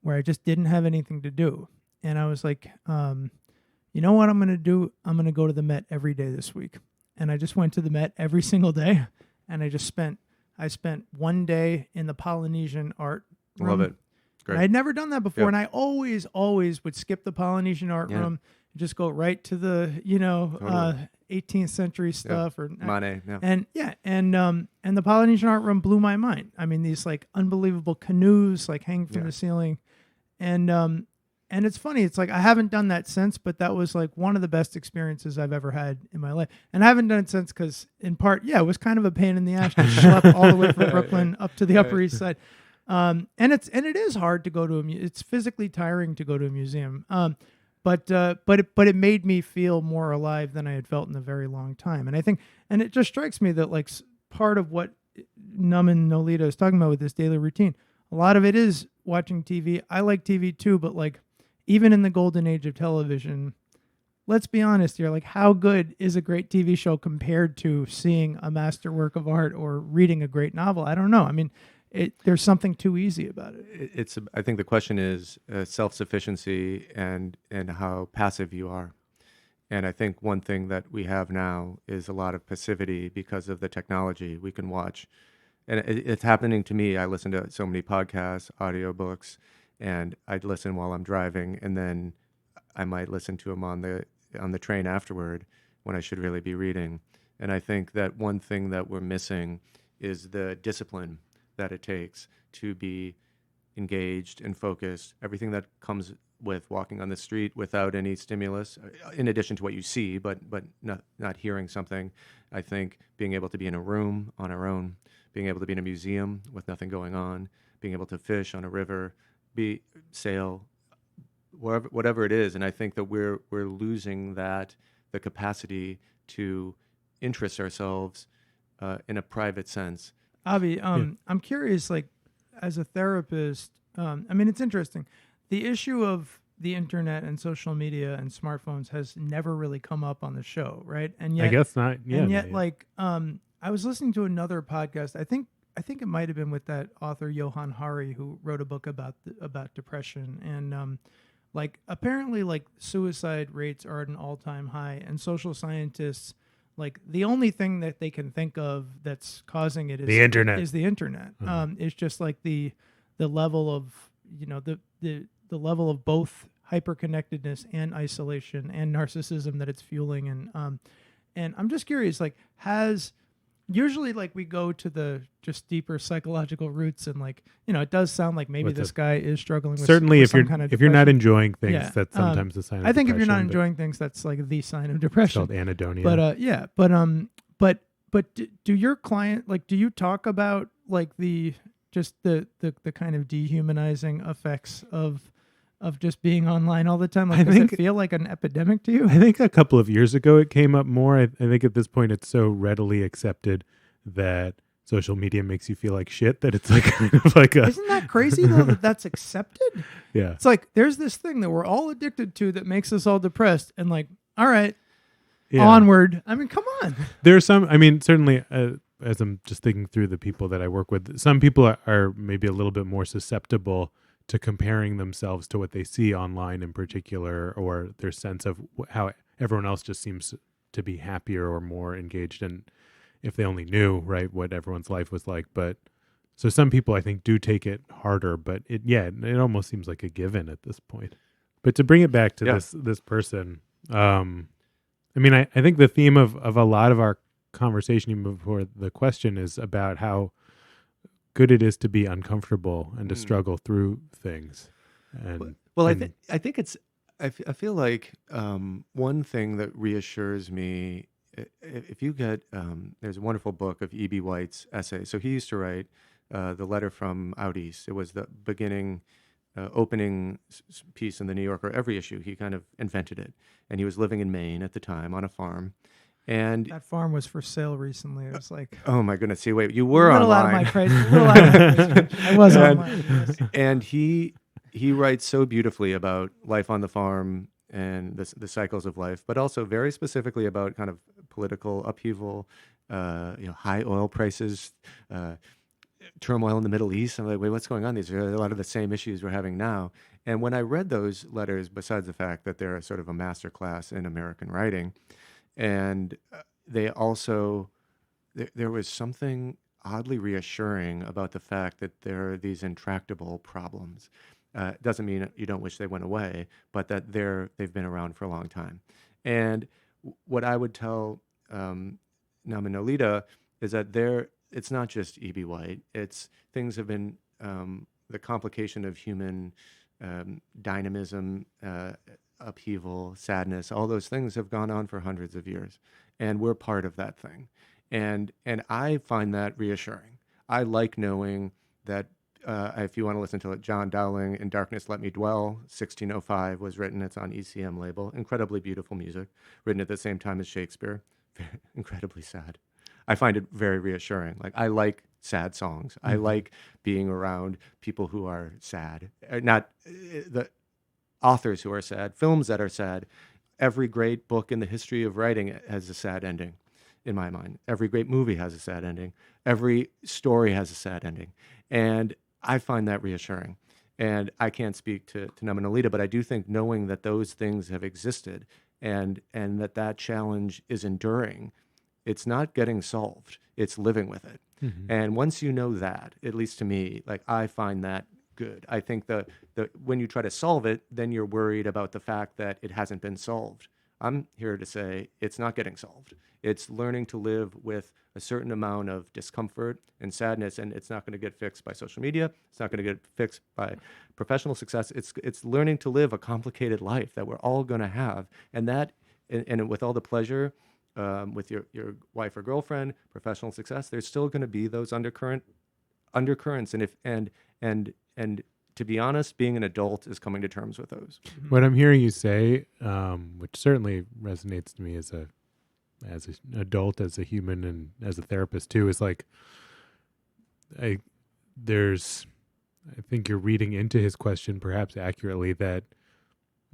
where I just didn't have anything to do. And I was like, you know what I'm going to do? I'm going to go to the Met every day this week. And I just went to the Met every single day, and I spent one day in the Polynesian art room. Love it. Great. I'd never done that before, Yep. and I always would skip the Polynesian art Yeah. room, just go right to the, Totally. 18th century stuff, or Manet. Yeah. and the Polynesian art room blew my mind. I mean, these, like, unbelievable canoes, like, hanging from Yeah. the ceiling, and it's funny. It's like I haven't done that since, but that was, like, one of the best experiences I've ever had in my life. And I haven't done it since because, in part, it was kind of a pain in the ass to schlep all the way from Brooklyn up to the Upper East Side. And it is hard to go to it's physically tiring to go to a museum. But it made me feel more alive than I had felt in a very long time. And I think, and it just strikes me that, like, part of what Naman Nolita is talking about with this daily routine, a lot of it is watching TV. I like TV too, but, like, even in the golden age of television, let's be honest here, like, how good is a great TV show compared to seeing a masterwork of art or reading a great novel? I don't know. I mean, there's something too easy about it. I think the question is self-sufficiency and how passive you are. And I think one thing that we have now is a lot of passivity because of the technology we can watch. And it's happening to me. I listen to so many podcasts, audiobooks, and I'd listen while I'm driving, and then I might listen to them on the train afterward when I should really be reading. And I think that one thing that we're missing is the discipline that it takes to be engaged and focused. Everything that comes with walking on the street without any stimulus, in addition to what you see, but not hearing something. I think being able to be in a room on our own, being able to be in a museum with nothing going on, being able to fish on a river, sail, whatever it is. And I think that we're losing the capacity to interest ourselves in a private sense. Avi, I'm curious, like, as a therapist, I mean, it's interesting. The issue of the internet and social media and smartphones has never really come up on the show, right? And yet, I guess not. Yeah. and yet, like, I was listening to another podcast. I think it might have been with that author Johan Hari, who wrote a book about depression, and like, apparently, like, suicide rates are at an all-time high, and social scientists, like, the only thing that they can think of that's causing it is the internet. It's just, like, the level of, the level of both hyperconnectedness and isolation and narcissism that it's fueling. And I'm just curious, like, usually, like, we go to the just deeper psychological roots, and, like, it does sound like maybe this guy is struggling with certainly with if you're some kind of if you're not depression. enjoying things, Yeah, that's sometimes a sign of I think if you're not depression, enjoying things, that's, like, the sign of it's depression. called anhedonia. But do your client, like, do you talk about, like, the kind of dehumanizing effects of just being online all the time? Like, does it feel like an epidemic to you? I think a couple of years ago it came up more. I think at this point it's so readily accepted that social media makes you feel like shit that it's, like, kind of like a... Isn't that crazy, though, that that's accepted? Yeah. It's like there's this thing that we're all addicted to that makes us all depressed, and, like, all right, Yeah. onward. I mean, come on. There's some, I mean, certainly as I'm just thinking through the people that I work with, some people are maybe a little bit more susceptible to comparing themselves to what they see online in particular, or their sense of how everyone else just seems to be happier or more engaged in, if they only knew, right, what everyone's life was like. But so some people I think do take it harder, but it almost seems like a given at this point. But to bring it back to this person, I mean, I think the theme of a lot of our conversation even before the question is about how good it is to be uncomfortable and to struggle through things. And I think it's I feel like one thing that reassures me, if you get there's a wonderful book of E.B. White's essays. So he used to write the letter from out east. It was the beginning opening piece in the New Yorker. Every issue he kind of invented it, and he was living in Maine at the time on a farm. And that farm was for sale recently. It was like, oh my goodness! See, wait, you were a little online. Out of my price, a little out of my price range. I was online. Yes. And he writes so beautifully about life on the farm and the cycles of life, but also very specifically about kind of political upheaval, high oil prices, turmoil in the Middle East. I'm like, wait, what's going on? These are a lot of the same issues we're having now. And when I read those letters, besides the fact that they're sort of a masterclass in American writing, and they also, there was something oddly reassuring about the fact that there are these intractable problems. Doesn't mean you don't wish they went away, but that they've been around for a long time. And what I would tell Namanolita is that it's not just E.B. White. It's things have been the complication of human dynamism, upheaval, sadness, all those things have gone on for hundreds of years, and we're part of that thing. And I find that reassuring. I like knowing that if you want to listen to it, John Dowling, In Darkness Let Me Dwell, 1605 was written. It's on ECM label. Incredibly beautiful music, written at the same time as Shakespeare. Incredibly sad. I find it very reassuring. Like, I like sad songs. Mm-hmm. I like being around people who are sad. Not the authors who are sad, films that are sad. Every great book in the history of writing has a sad ending, in my mind. Every great movie has a sad ending. Every story has a sad ending. And I find that reassuring. And I can't speak to Namanolita, but I do think knowing that those things have existed and that challenge is enduring, it's not getting solved. It's living with it. Mm-hmm. And once you know that, at least to me, like, I find that good. I think the when you try to solve it, then you're worried about the fact that it hasn't been solved. I'm here to say it's not getting solved. It's learning to live with a certain amount of discomfort and sadness, and it's not going to get fixed by social media. It's not going to get fixed by professional success. It's learning to live a complicated life that we're all going to have, and with all the pleasure, with your wife or girlfriend, professional success, there's still going to be those undercurrents, and to be honest, being an adult is coming to terms with those. What I'm hearing you say, which certainly resonates to me as an adult, as a human, and as a therapist too, is like, I think you're reading into his question perhaps accurately that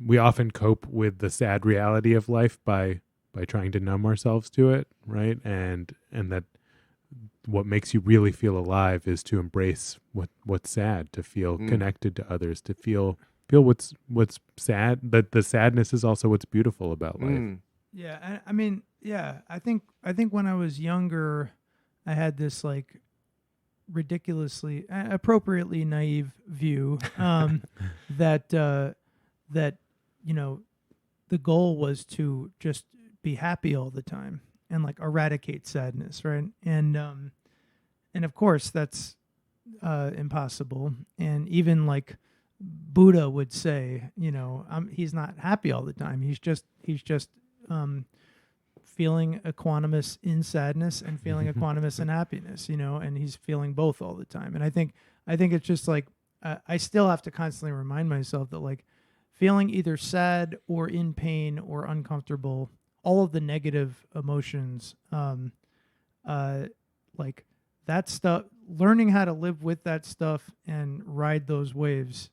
we often cope with the sad reality of life by trying to numb ourselves to it, right? And that what makes you really feel alive is to embrace what's sad, to feel connected to others, to feel what's sad, but the sadness is also what's beautiful about life. Yeah, I mean, yeah, I think when I was younger, I had this like ridiculously, appropriately naive view that the goal was to just be happy all the time and like eradicate sadness, right? And of course that's impossible. And even like Buddha would say, he's not happy all the time. He's just feeling equanimous in sadness and feeling equanimous in happiness, and he's feeling both all the time. And I think it's just like I still have to constantly remind myself that like feeling either sad or in pain or uncomfortable, all of the negative emotions, like that stuff, learning how to live with that stuff and ride those waves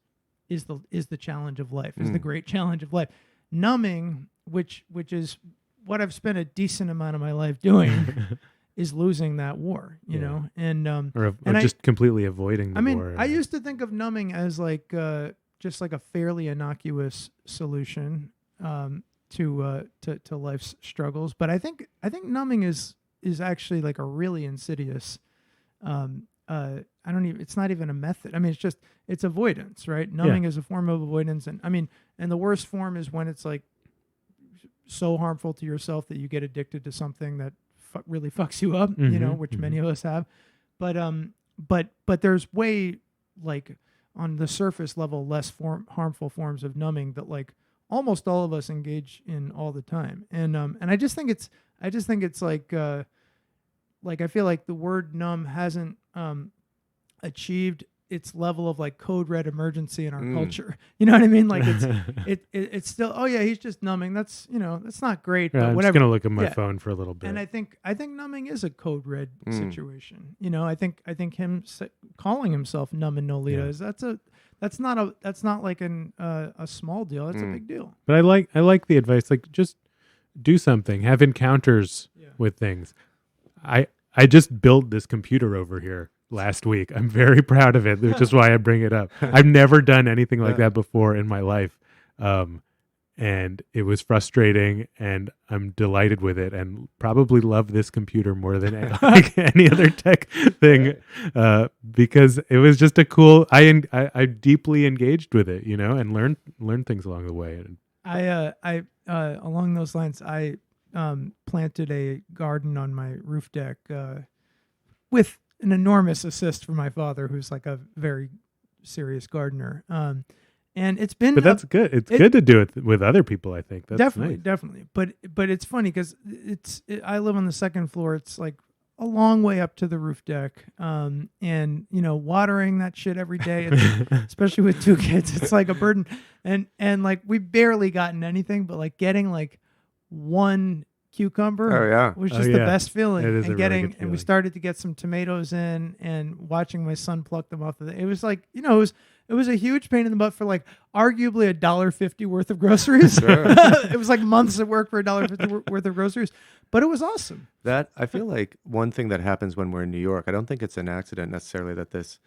is the challenge of life, is the great challenge of life. Numbing, which is what I've spent a decent amount of my life doing, is losing that war, you Yeah. know, and or and just completely avoiding the I mean, war. I used to think of numbing as like just like a fairly innocuous solution to life's struggles, but I think numbing is actually like a really insidious. I don't even. It's not even a method. I mean, it's avoidance, right? Numbing is a form of avoidance, and I mean, and the worst form is when it's like so harmful to yourself that you get addicted to something that really fucks you up, you know, which many of us have. But there's way, like, on the surface level, less harmful forms of numbing that like almost all of us engage in all the time. And I just think it's like I feel like the word numb hasn't achieved its level of like code red emergency in our culture. You know what I mean? Like it's still, oh yeah, he's just numbing. That's, you know, that's not great, but I'm whatever. just gonna look at my phone for a little bit. And I think numbing is a code red situation. You know, I think him calling himself Numb and Nolita is that's not like a small deal. That's a big deal. But I like the advice. Like, just do something. Have encounters with things. I just built this computer over here last week. I'm very proud of it, which is why I bring it up. I've never done anything like that before in my life. And it was frustrating, and I'm delighted with it, and probably love this computer more than like any other tech thing, because it was just a cool. I deeply engaged with it, you know, and learned things along the way. I along those lines, I planted a garden on my roof deck with an enormous assist from my father, who's like a very serious gardener. And it's been, but that's good. It's good to do it with other people. I think that's definitely. But it's funny because I live on the second floor. It's like a long way up to the roof deck, and you know, watering that shit every day, especially with two kids, it's like a burden. And like we've barely gotten anything, but like getting like one cucumber was just the best feeling. It is and a really good and we feeling. started to get some tomatoes in, and watching my son pluck them off of it was like, you know, it was a huge pain in the butt for like arguably $1.50 worth of groceries. It was like months of work for $1.50 worth of groceries, but it was awesome. That, I feel like one thing that happens when we're in New York, I don't think it's an accident necessarily that this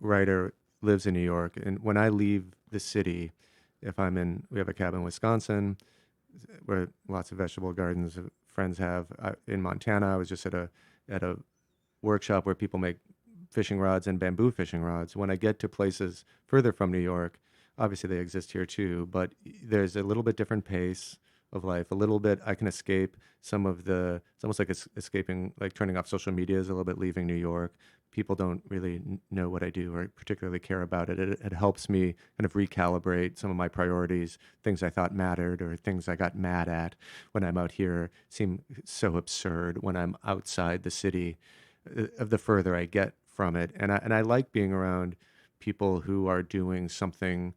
writer lives in New York. And when I leave the city, we have a cabin in Wisconsin where lots of vegetable gardens friends have. In Montana, I was just at a workshop where people make fishing rods and bamboo fishing rods. When I get to places further from New York, obviously they exist here too, but there's a little bit different pace of life. A little bit, I can escape it's almost like escaping, like turning off social media is a little bit leaving New York. People don't really know what I do or particularly care about it. It helps me kind of recalibrate some of my priorities, things I thought mattered or things I got mad at when I'm out here seem so absurd when I'm outside the city, of the further I get from it. And I like being around people who are doing something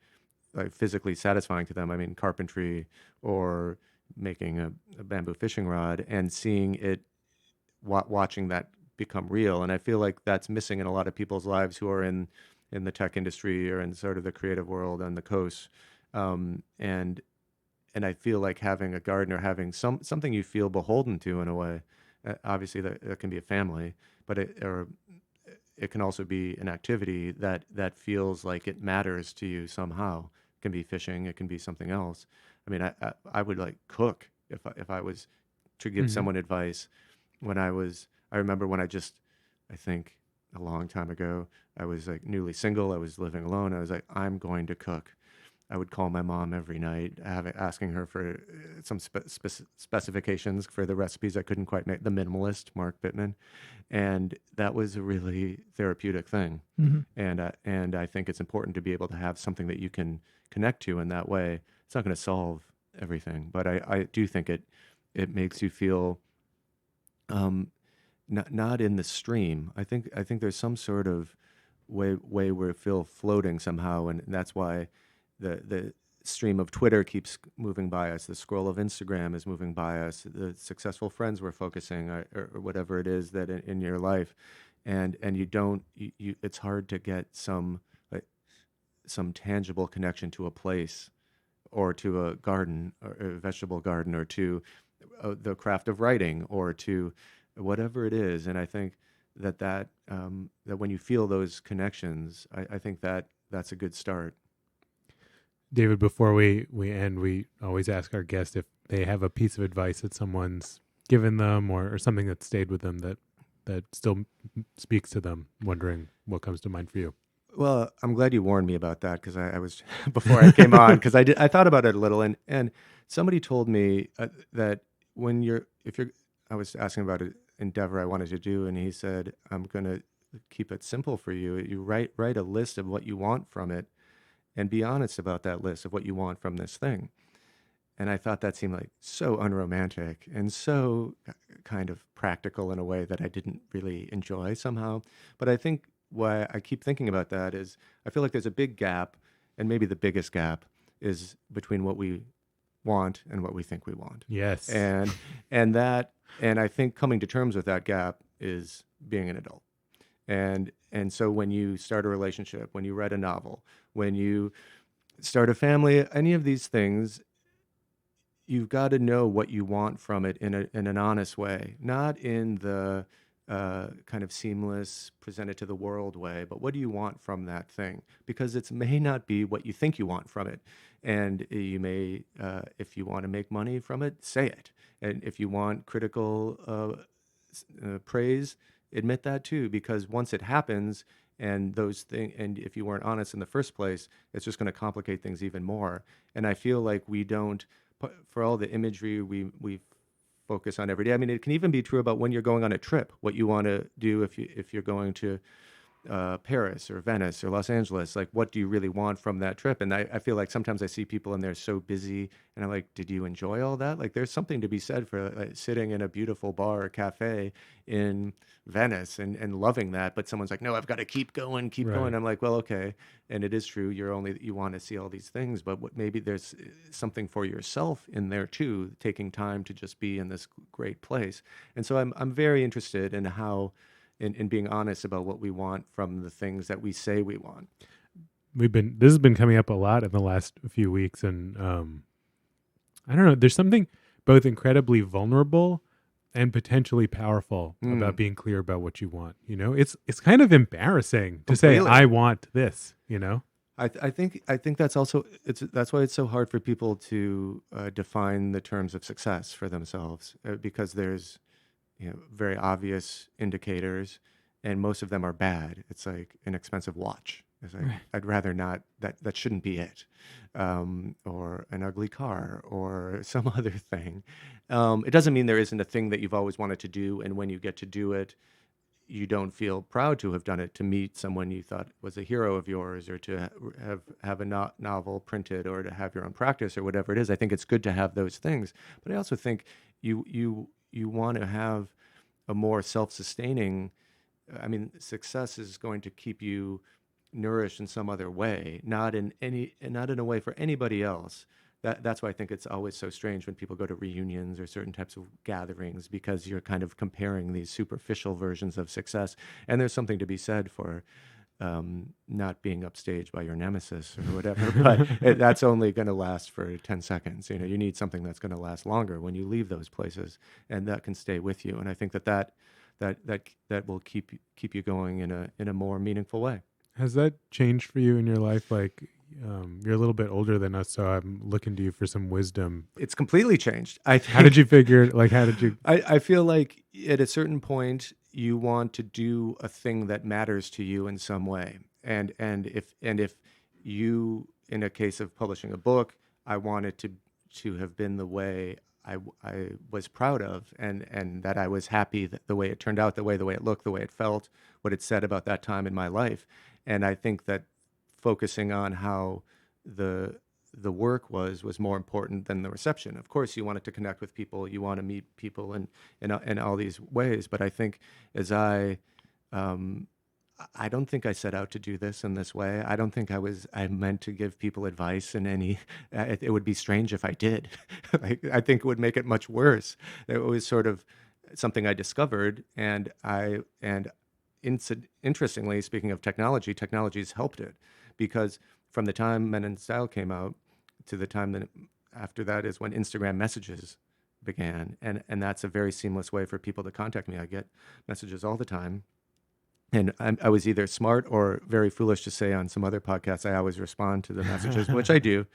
like physically satisfying to them. I mean, carpentry or making a bamboo fishing rod, and seeing it, watching that become real. And I feel like that's missing in a lot of people's lives who are in the tech industry or in sort of the creative world on the coast. And I feel like having a garden or having something you feel beholden to in a way. Obviously, that can be a family, but it can also be an activity that feels like it matters to you somehow. It can be fishing. It can be something else. I mean, I would like cook if I was to give someone advice. I remember when I think a long time ago, I was like newly single. I was living alone. I was like, I'm going to cook. I would call my mom every night, asking her for some specifications for the recipes I couldn't quite make. The Minimalist, Mark Bittman, and that was a really therapeutic thing. And I think it's important to be able to have something that you can connect to in that way. It's not going to solve everything, but I do think it makes you feel not in the stream. I think there's some sort of way where we feel floating somehow, and that's why the stream of Twitter keeps moving by us. The scroll of Instagram is moving by us. The successful friends we're focusing, or whatever it is that in your life, and you it's hard to get some tangible connection to a place, or to a garden, or a vegetable garden, or to the craft of writing, or to whatever it is. And I think that when you feel those connections, I think that's a good start. David, before we end, we always ask our guests if they have a piece of advice that someone's given them or something that stayed with them that still speaks to them. Wondering what comes to mind for you. Well, I'm glad you warned me about that, because I was before I came on, because I thought about it a little, and somebody told me that I was asking about an endeavor I wanted to do, and he said, I'm going to keep it simple for you. You write a list of what you want from it, and be honest about that list of what you want from this thing. And I thought that seemed like so unromantic and so kind of practical in a way that I didn't really enjoy somehow. But I think why I keep thinking about that is I feel like there's a big gap, and maybe the biggest gap is between what we want and what we think we want. Yes. And I think coming to terms with that gap is being an adult. And so when you start a relationship, when you write a novel, when you start a family, any of these things, you've got to know what you want from it in an honest way, not in the kind of seamless, present it to the world way, but what do you want from that thing? Because it may not be what you think you want from it. And you may, if you want to make money from it, say it. And if you want critical praise, admit that too, because once it happens, and if you weren't honest in the first place, it's just going to complicate things even more. And I feel like we don't, for all the imagery we focus on every day. I mean, it can even be true about when you're going on a trip, what you want to do if you're going to Paris or Venice or Los Angeles. Like, what do you really want from that trip? And I feel like sometimes I see people and they're so busy, and I'm like, did you enjoy all that? Like, there's something to be said for sitting in a beautiful bar or cafe in Venice and loving that. But someone's like, no, I've got to keep going. Right. I'm like, well, okay. And it is true. You want to see all these things, but maybe there's something for yourself in there too, taking time to just be in this great place. And so I'm very interested in how, in being honest about what we want from the things that we say we want. This has been coming up a lot in the last few weeks, and I don't know. There's something both incredibly vulnerable and potentially powerful about being clear about what you want. You know, it's kind of embarrassing to say I want this. You know, I think that's also that's why it's so hard for people to define the terms of success for themselves, because there's very obvious indicators, and most of them are bad. It's like an expensive watch. It's like, right. I'd rather not, that shouldn't be it. Or an ugly car or some other thing. It doesn't mean there isn't a thing that you've always wanted to do, and when you get to do it, you don't feel proud to have done it, to meet someone you thought was a hero of yours, or to have a novel printed, or to have your own practice, or whatever it is. I think it's good to have those things, but I also think you want to have a more self-sustaining, I mean, success is going to keep you nourished in some other way, not in a way for anybody else. That's why I think it's always so strange when people go to reunions or certain types of gatherings, because you're kind of comparing these superficial versions of success. And there's something to be said for not being upstaged by your nemesis or whatever, but that's only going to last for 10 seconds. You need something that's going to last longer when you leave those places, and that can stay with you. And I think that will keep you going in a more meaningful way. Has that changed for you in your life? Like, you're a little bit older than us, so I'm looking to you for some wisdom. It's completely changed. How did you figure it? Like, how did you? I feel like at a certain point, you want to do a thing that matters to you in some way. And if you, in a case of publishing a book, I want it to have been the way I was proud of, and that I was happy that the way it turned out, the way it looked, the way it felt, what it said about that time in my life. And I think that focusing on how the work was more important than the reception. Of course, you want it to connect with people, you want to meet people in all these ways. But I think as I don't think I set out to do this in this way. I don't think I meant to give people advice in any, it would be strange if I did. I think it would make it much worse. It was sort of something I discovered, and interestingly, speaking of technology has helped it, because from the time Men in Style came out to the time that after that is when Instagram messages began. And that's a very seamless way for people to contact me. I get messages all the time. And I was either smart or very foolish to say on some other podcasts, I always respond to the messages, which I do.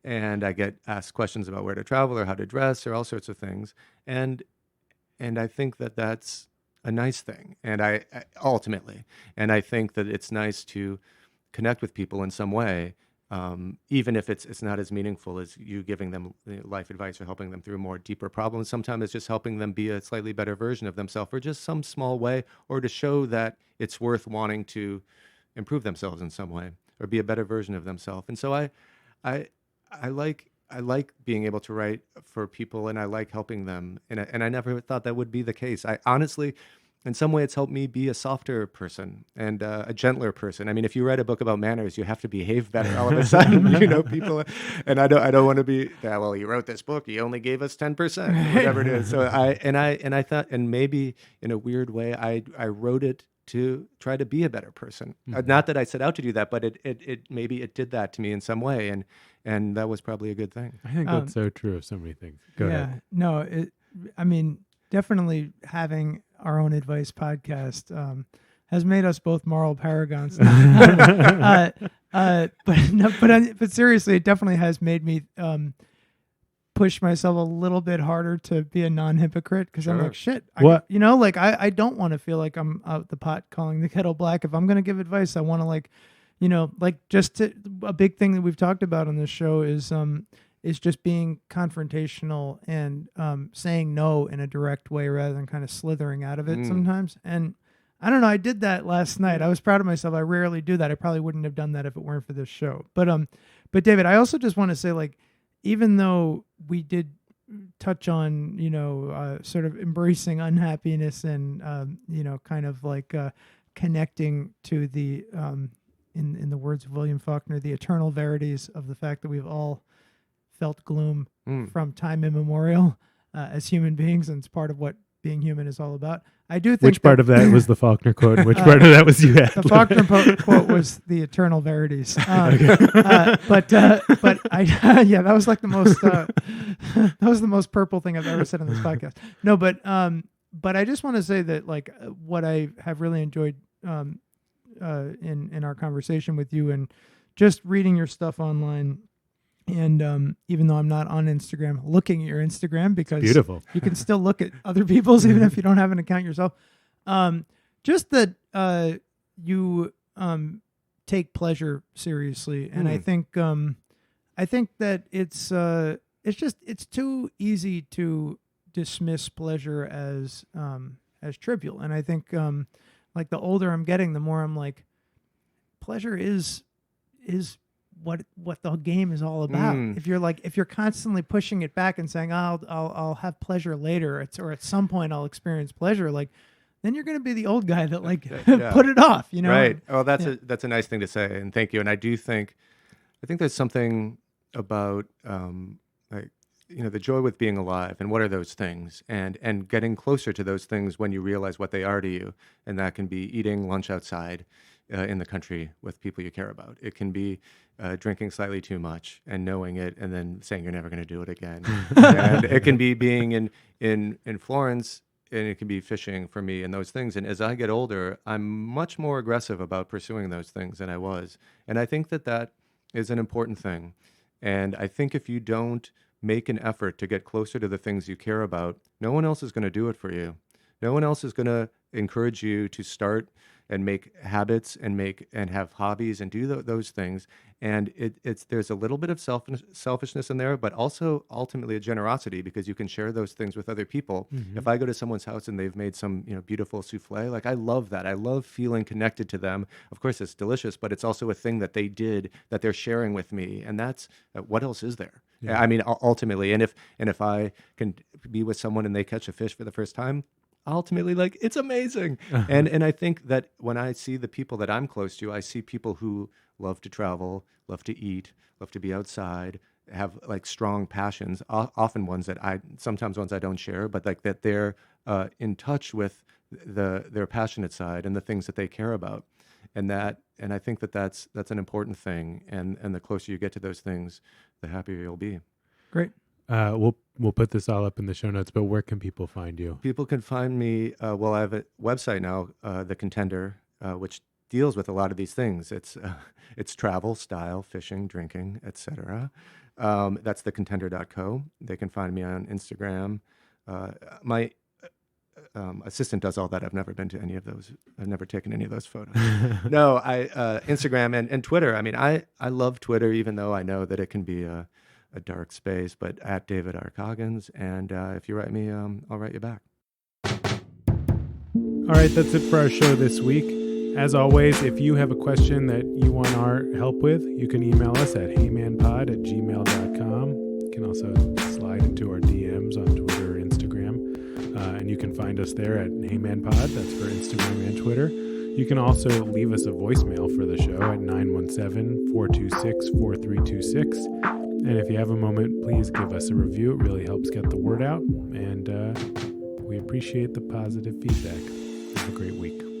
And I get asked questions about where to travel or how to dress or all sorts of things. And I think that that's a nice thing. And I ultimately, and I think that it's nice to connect with people in some way, even if it's not as meaningful as you giving them life advice or helping them through more deeper problems. Sometimes it's just helping them be a slightly better version of themselves, or just some small way, or to show that it's worth wanting to improve themselves in some way or be a better version of themselves. And so I like being able to write for people, and I like helping them. And I never thought that would be the case. I honestly, in some way, it's helped me be a softer person and a gentler person. I mean, if you write a book about manners, you have to behave better all of a sudden, people. And I don't want to be, well, you wrote this book, you only gave us 10%, whatever it is. So I thought, and maybe in a weird way, I wrote it to try to be a better person. Not that I set out to do that, but it maybe it did that to me in some way, and that was probably a good thing. I think that's so true of so many things. Go ahead. No, I mean, definitely having our own advice podcast has made us both moral paragons. But seriously, it definitely has made me push myself a little bit harder to be a non-hypocrite, because I'm like, shit, I don't want to feel like I'm out the pot calling the kettle black. If I'm going to give advice, I want to a big thing that we've talked about on this show is just being confrontational and saying no in a direct way rather than kind of slithering out of it sometimes. And I don't know, I did that last night. I was proud of myself. I rarely do that. I probably wouldn't have done that if it weren't for this show. But David, I also just want to say, like, even though we did touch on, sort of embracing unhappiness and, kind of like connecting to the, in the words of William Faulkner, the eternal verities of the fact that we've all felt gloom from time immemorial as human beings, and it's part of what being human is all about. I do think. Which part of that was the Faulkner quote? And which part of that was you had? The Faulkner quote was the eternal verities. But that was like the most that was the most purple thing I've ever said on this podcast. No, but I just want to say that, like, what I have really enjoyed in our conversation with you, and just reading your stuff online. And even though I'm not on Instagram, looking at your Instagram, because beautiful. You can still look at other people's even if you don't have an account yourself. Just that you take pleasure seriously, and I think that it's too easy to dismiss pleasure as trivial. And I think like the older I'm getting, the more I'm like, pleasure is what the game is all about. If you're constantly pushing it back and saying, I'll have pleasure later, or at some point I'll experience pleasure, like, then you're going to be the old guy that put it off, Right. Well, that's a nice thing to say, and thank you. And I think there's something about the joy with being alive, and what are those things, and getting closer to those things when you realize what they are to you, and that can be eating lunch outside in the country with people you care about. It can be drinking slightly too much and knowing it, and then saying you're never going to do it again. And it can be being in Florence, and it can be fishing for me and those things. And as I get older, I'm much more aggressive about pursuing those things than I was. And I think that is an important thing. And I think if you don't make an effort to get closer to the things you care about, no one else is going to do it for you. No one else is going to encourage you to start and make habits and have hobbies and do those things. And there's a little bit of selfishness in there, but also ultimately a generosity, because you can share those things with other people. Mm-hmm. If I go to someone's house and they've made some beautiful souffle, like, I love that. I love feeling connected to them. Of course, it's delicious, but it's also a thing that they did that they're sharing with me, and that's what else is there? Yeah. I mean, ultimately, and if I can be with someone and they catch a fish for the first time, ultimately, like, it's amazing. And I think that when I see the people that I'm close to, I see people who love to travel, love to eat, love to be outside, have like strong passions, often sometimes ones I don't share, but like that they're in touch with their passionate side and the things that they care about. And I think that's an important thing. And the closer you get to those things, the happier you'll be. Great. We'll put this all up in the show notes, but where can people find you? People can find me, well, I have a website now, The Contender, which deals with a lot of these things. It's travel, style, fishing, drinking, etc. That's thecontender.co. They can find me on Instagram. My assistant does all that. I've never been to any of those. I've never taken any of those photos. No, Instagram and Twitter. I mean, I love Twitter, even though I know that it can be a dark space, but at David R. Coggins. And if you write me, I'll write you back. All right, that's it for our show this week. As always, if you have a question that you want our help with, you can email us at heymanpod@gmail.com. You can also slide into our DMs on Twitter or Instagram. And you can find us there at heymanpod. That's for Instagram and Twitter. You can also leave us a voicemail for the show at 917-426-4326. And if you have a moment, please give us a review. It really helps get the word out. And we appreciate the positive feedback. Have a great week.